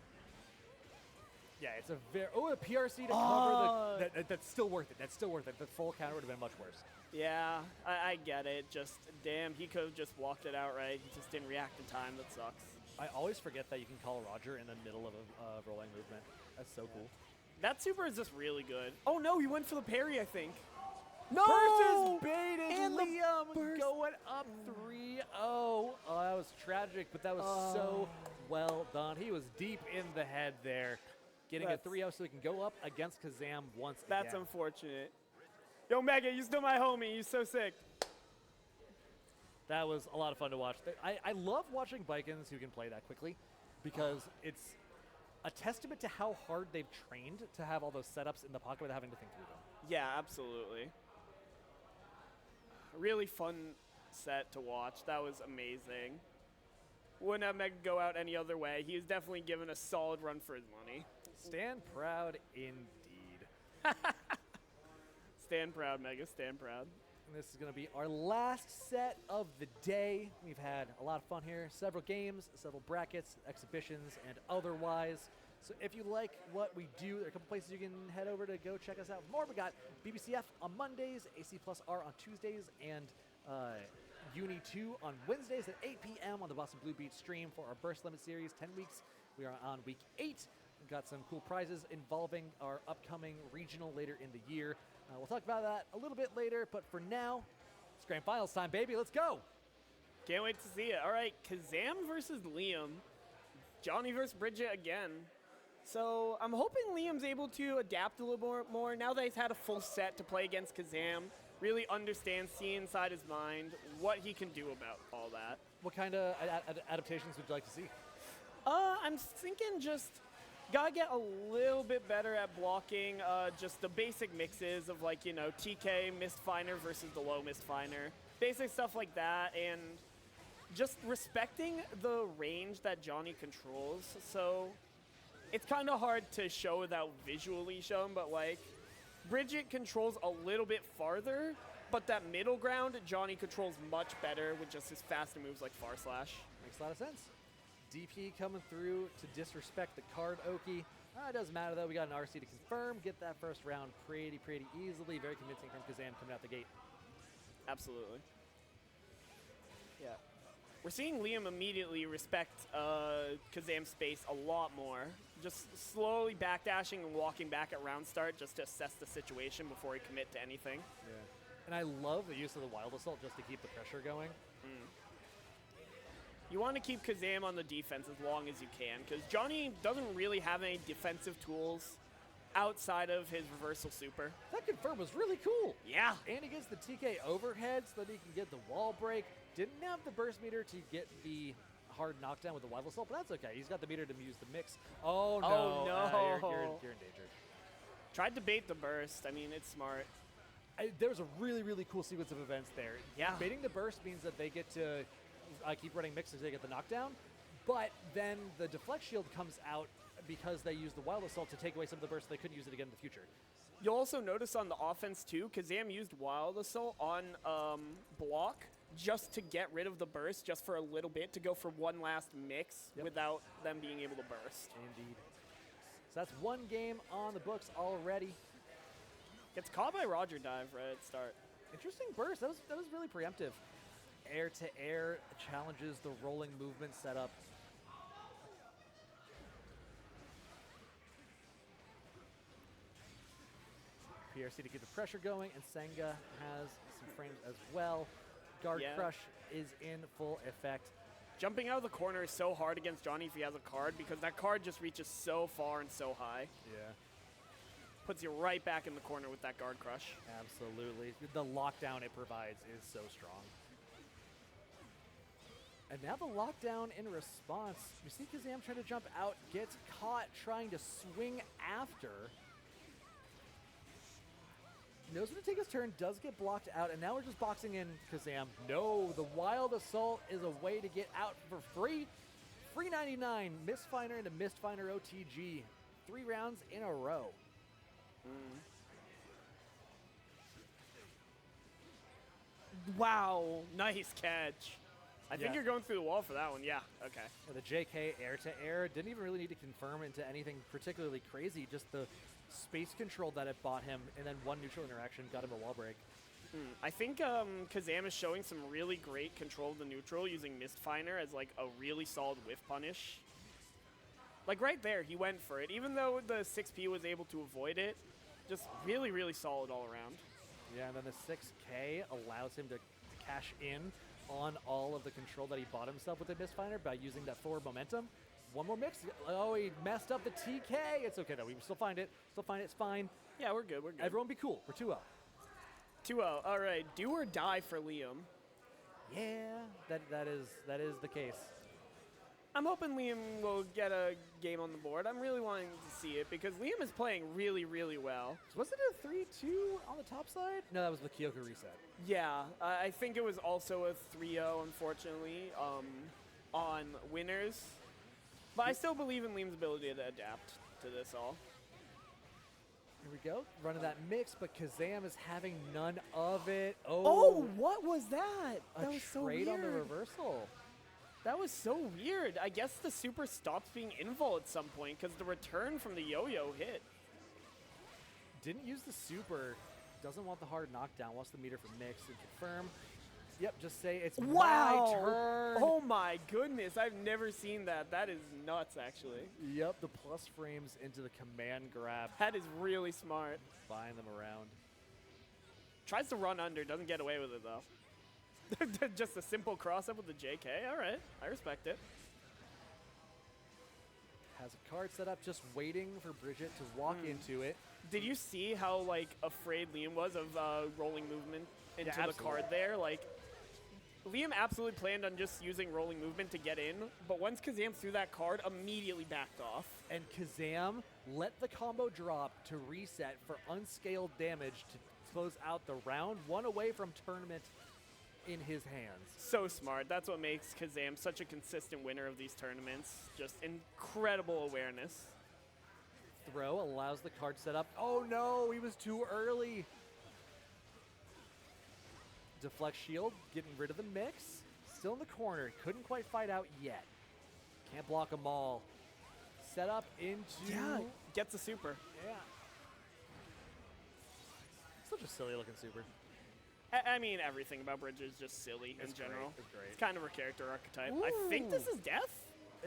S3: Yeah, it's a very a PRC to cover the that's still worth it. That's still worth it. The full counter would have been much worse.
S2: Yeah, I get it. Just, damn, he could have just walked it out right. He just didn't react in time. That sucks.
S3: I always forget that you can call Roger in the middle of a rolling movement. That's so cool.
S2: That super is just really good. Oh, no, he went for the parry, I think.
S3: No!
S2: Burst is
S3: baited
S2: and the
S3: Liam
S2: burst.
S3: going up 3-0. Oh, that was tragic, but that was so well done. He was deep in the head there, getting a 3-0 so he can go up against Kazam once again.
S2: That's unfortunate. Yo, Mega, you still my homie. You're so sick.
S3: That was a lot of fun to watch. I love watching Vikings who can play that quickly because it's a testament to how hard they've trained to have all those setups in the pocket without having to think through them.
S2: Yeah, absolutely. Really fun set to watch. That was amazing. Wouldn't have Mega go out any other way. He was definitely given a solid run for his money.
S3: Stand proud indeed.
S2: Stand proud, Mega. Stand proud.
S3: And this is going to be our last set of the day. We've had a lot of fun here. Several games, several brackets, exhibitions, and otherwise. So if you like what we do, there are a couple places you can head over to go check us out more. We got BBCF on Mondays, AC plus R on Tuesdays, and Uni 2 on Wednesdays at 8 p.m. on the BostonBlueBeat stream for our Burst Limit series, 10 weeks. We are on week 8. We've got some cool prizes involving our upcoming regional later in the year. We'll talk about that a little bit later, but for now, it's grand finals time, baby. Let's go.
S2: Can't wait to see it. All right, Kazam versus Liam. Johnny versus Bridget again. So I'm hoping Liam's able to adapt a little more now that he's had a full set to play against Kazam. Really understand, see inside his mind what he can do about all that.
S3: What kind of adaptations would you like to see?
S2: I'm thinking just gotta get a little bit better at blocking just the basic mixes of, like, you know, TK missed finer versus the low missed finer. Basic stuff like that, and just respecting the range that Johnny controls. So it's kind of hard to show without visually showing, but, like, Bridget controls a little bit farther, but that middle ground, Johnny controls much better with just his faster moves like Far Slash.
S3: Makes a lot of sense. DP coming through to disrespect the card Oki. It doesn't matter, though. We got an RC to confirm. Get that first round pretty easily. Very convincing from Kazam coming out the gate.
S2: Absolutely. Yeah. We're seeing Liam immediately respect Kazam's space a lot more. Just slowly backdashing and walking back at round start just to assess the situation before he commit to anything.
S3: Yeah. And I love the use of the Wild Assault just to keep the pressure going.
S2: You want to keep Kazam on the defense as long as you can, because Johnny doesn't really have any defensive tools outside of his reversal super.
S3: That confirm was really cool.
S2: Yeah.
S3: And he gets the TK overhead so that he can get the wall break. Didn't have the burst meter to get the hard knockdown with the Wild Assault, but that's okay. He's got the meter to use the mix. Oh, no.
S2: Oh, no.
S3: You're in danger.
S2: Tried to bait the burst. I mean, it's smart.
S3: There was a really cool sequence of events there.
S2: Yeah.
S3: Baiting the burst means that they get to keep running mixes, they get the knockdown, but then the deflect shield comes out because they use the Wild Assault to take away some of the bursts. They couldn't use it again in the future.
S2: You'll also notice on the offense, too, Kazam used Wild Assault on block just to get rid of the burst, just for a little bit, to go for one last mix without them being able to burst.
S3: Indeed. So that's one game on the books already.
S2: Gets caught by Roger Dive right at start.
S3: Interesting burst. That was really preemptive. Air to air challenges the rolling movement setup. PRC to keep the pressure going, and Senga has some frames as well. Guard Crush is in full effect.
S2: Jumping out of the corner is so hard against Johnny if he has a card, because that card just reaches so far and so high.
S3: Yeah.
S2: Puts you right back in the corner with that Guard Crush.
S3: Absolutely. The lockdown it provides is so strong. And now the lockdown in response. We see Kazam trying to jump out, gets caught trying to swing after. Knows when to take his turn, does get blocked out, and now we're just boxing in Kazam. No, the Wild Assault is a way to get out for free. Free 99, Mistfinder into Mistfinder OTG. 3 rounds in a row.
S2: Wow, nice catch. I think
S3: Yeah.
S2: you're going through the wall for that one. Yeah. Okay.
S3: The JK air-to-air didn't even really need to confirm into anything particularly crazy. Just the space control that it bought him, and then one neutral interaction got him a wall break.
S2: I think Kazam is showing some really great control of the neutral using Mistfinder as like a really solid whiff punish. Like right there, he went for it. Even though the 6P was able to avoid it, just really, really solid all around.
S3: Yeah, and then the 6K allows him to cash in on all of the control that he bought himself with the Mistfinder by using that forward momentum. One more mix. Oh, he messed up the TK. It's okay, though. We still find it. It's fine.
S2: Yeah, we're good. We're good.
S3: Everyone be cool. We're 2-0.
S2: 2-0. All right. Do or die for Liam.
S3: Yeah, that is the case.
S2: I'm hoping Liam will get a game on the board. I'm really wanting to see it because Liam is playing really, really well.
S3: Was it a 3-2 on the top side? No, that was the KyokuReset.
S2: Yeah, I think it was also a 3-0, unfortunately, on winners. But I still believe in Liam's ability to adapt to this all.
S3: Here we go. Running that mix, but Kazam is having none of it.
S2: Oh, what was that? That
S3: A
S2: was so
S3: trade
S2: weird.
S3: on the reversal.
S2: That was so weird. I guess the super stops being invul at some point because the return from the yo-yo hit.
S3: Didn't use the super. Doesn't want the hard knockdown. Wants the meter for mix and confirm. Yep, just say it's my turn.
S2: Oh my goodness, I've never seen that. That is nuts, actually.
S3: Yep, the plus frames into the command grab.
S2: That is really smart.
S3: Buying them around.
S2: Tries to run under, doesn't get away with it though. Just a simple cross up with the JK. All right, I respect it.
S3: Has a card set up, just waiting for Bridget to walk into it.
S2: Did you see how like afraid Liam was of rolling movement into the
S3: absolutely.
S2: card there? Like, Liam absolutely planned on just using rolling movement to get in, but once Kazam threw that card, immediately backed off.
S3: And Kazam let the combo drop to reset for unscaled damage to close out the round, one away from tournament in his hands.
S2: So smart. That's what makes Kazam such a consistent winner of these tournaments. Just incredible awareness.
S3: Throw allows the card setup. Oh no, he was too early. Deflect shield, getting rid of the mix. Still in the corner, couldn't quite fight out yet. Can't block them all. Set up into...
S2: Gets a super.
S3: Yeah. Such a silly looking super.
S2: I mean, everything about Bridge is just silly in general.
S3: It's great.
S2: It's kind of her character archetype. I think this is death.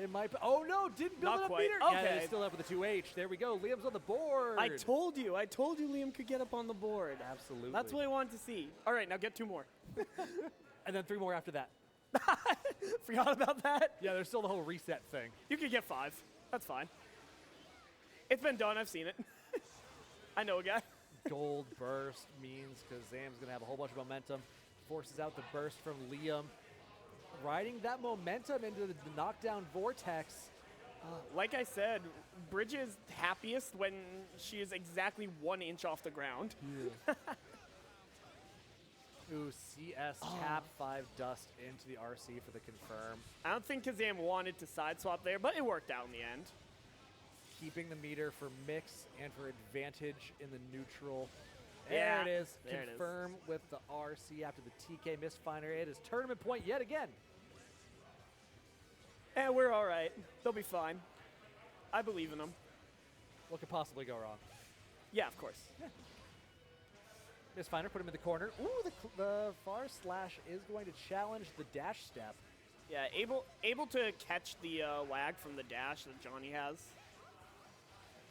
S3: It might be. Oh no, didn't build
S2: Not
S3: it up
S2: quite.
S3: meter. Yeah,
S2: Okay.
S3: it's still up with the 2H. There we go. Liam's on the board.
S2: I told you Liam could get up on the board.
S3: Absolutely.
S2: That's what I wanted to see. All right, now get 2 more.
S3: And then 3 more after that.
S2: Forgot about that.
S3: Yeah, there's still the whole reset thing.
S2: You could get 5. That's fine. It's been done. I've seen it. I know a guy.
S3: Gold burst means Kazam's going to have a whole bunch of momentum. Forces out the burst from Liam. Riding that momentum into the knockdown vortex.
S2: Like I said, Bridge is happiest when she is exactly 1 inch off the ground.
S3: Yeah. Ooh, CS tap 5 dust into the RC for the confirm.
S2: I don't think Kazam wanted to side swap there, but it worked out in the end.
S3: Keeping the meter for mix and for advantage in the neutral.
S2: Yeah,
S3: There it is.
S2: there it is.
S3: Confirm with the RC after the TK Mistfinder. It is tournament point yet again.
S2: And we're all right. They'll be fine. I believe in them.
S3: What could possibly go wrong?
S2: Yeah, of course.
S3: Mistfinder put him in the corner. Ooh, the far slash is going to challenge the dash step.
S2: Yeah, able to catch the lag from the dash that Johnny has.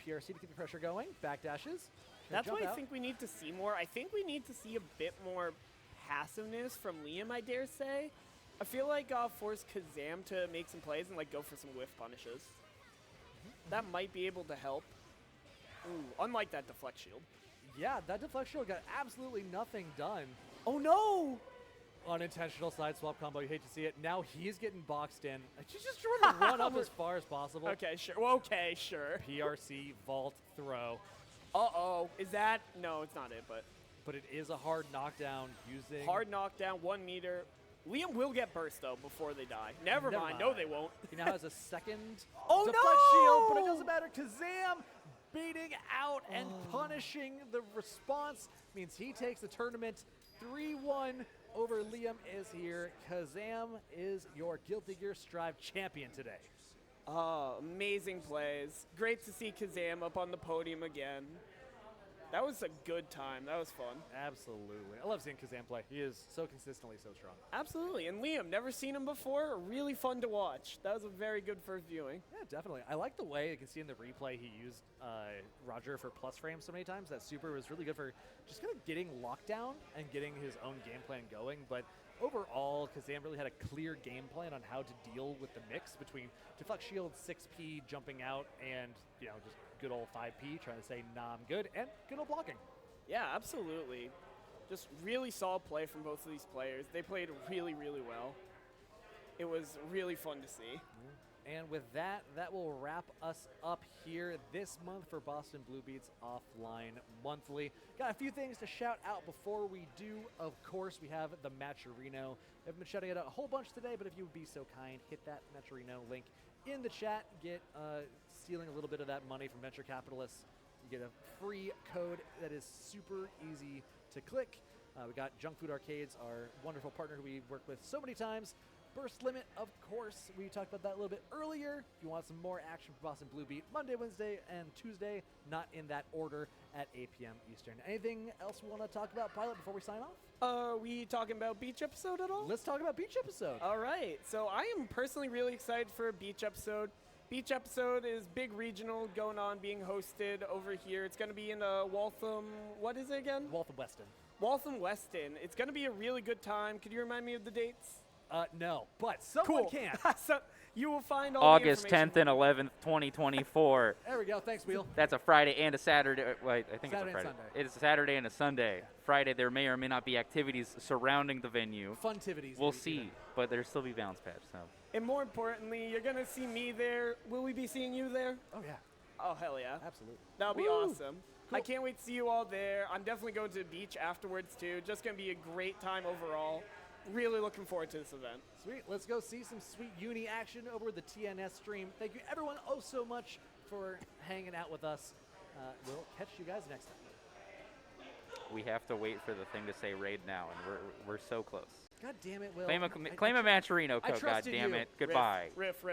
S3: PRC to keep the pressure going. Back dashes.
S2: That's
S3: Jump
S2: what I
S3: out.
S2: think we need to see more. I think we need to see a bit more passiveness from Liam, I dare say. I feel like force Kazam to make some plays and like go for some whiff punishes. That might be able to help. Ooh, unlike that deflect shield.
S3: Yeah, that deflect shield got absolutely nothing done.
S2: Oh no!
S3: Unintentional side swap combo. You hate to see it. Now he's getting boxed in. She's just trying to run up as far as possible.
S2: Okay, sure. Well, okay, sure.
S3: PRC vault throw.
S2: Uh-oh. Is that? No, it's not it,
S3: But it is a hard knockdown using...
S2: hard knockdown, 1 meter. Liam will get burst, though, before they die. Never mind. No, they won't.
S3: He now has a second
S2: Oh,
S3: deflect
S2: no!
S3: shield, but it doesn't matter. Kazam beating out and punishing the response means he takes the tournament 3-1 over. Liam is here. Kazam is your Guilty Gear Strive champion today.
S2: Oh, amazing plays. Great to see Kazam up on the podium again. That was a good time. That was fun.
S3: Absolutely. I love seeing Kazam play. He is so consistently so strong.
S2: Absolutely. And Liam, never seen him before. Really fun to watch. That was a very good first viewing.
S3: Yeah, definitely. I like the way you can see in the replay he used Roger for plus frames so many times. That super was really good for just kind of getting lockdown and getting his own game plan going. But overall, Kazam really had a clear game plan on how to deal with the mix between deflect shield, 6P jumping out, and just good old 5P trying to say, nah, I'm good, and good old blocking.
S2: Yeah, absolutely. Just really solid play from both of these players. They played really, really well. It was really fun to see.
S3: And with that, that will wrap us up here this month for Boston Blue Beats Offline Monthly. Got a few things to shout out before we do. Of course, we have the Matcherino. I've been shouting it out a whole bunch today, but if you would be so kind, hit that Matcherino link in the chat. Get stealing a little bit of that money from venture capitalists. You get a free code that is super easy to click. We got Junk Food Arcades, our wonderful partner who we work with so many times. Burst Limit, of course. We talked about that a little bit earlier. If you want some more action for Boston Blue Beat, Monday, Wednesday, and Tuesday, not in that order, at 8 p.m. Eastern. Anything else we want to talk about, Pilot, before we sign off?
S2: Are we talking about Beach episode at all?
S3: Let's talk about Beach episode.
S2: All right. So I am personally really excited for a Beach episode. Beach episode is big regional going on, being hosted over here. It's going to be in Waltham. What is it again?
S3: Waltham Weston.
S2: Waltham Weston. It's going to be a really good time. Could you remind me of the dates?
S3: No, but someone can.
S2: So you will find all
S1: August
S2: the
S1: 10th and 11th, 2024.
S3: There we go. Thanks, Wheel.
S1: That's a Friday and a Saturday. Wait, I think
S3: Saturday
S1: it's a Friday.
S3: and Sunday.
S1: It's a Saturday and a Sunday. Friday, there may or may not be activities surrounding the venue.
S3: Funtivities.
S1: We'll see, but there'll still be bounce pads. So.
S2: And more importantly, you're going to see me there. Will we be seeing you there?
S3: Oh, yeah.
S2: Oh, hell yeah.
S3: Absolutely.
S2: That'll be
S3: Woo!
S2: awesome.
S3: Cool.
S2: I can't wait to see you all there. I'm definitely going to the beach afterwards, too. Just going to be a great time overall. Really looking forward to this event.
S3: Sweet. Let's go see some sweet uni action over the TNS stream. Thank you, everyone, oh so much for hanging out with us. We'll catch you guys next time.
S1: We have to wait for the thing to say raid now, and we're so close.
S3: God damn it, Will.
S1: Claim a Matcherino code, God
S3: trusted
S1: damn
S3: you.
S1: it. Goodbye.
S2: Riff.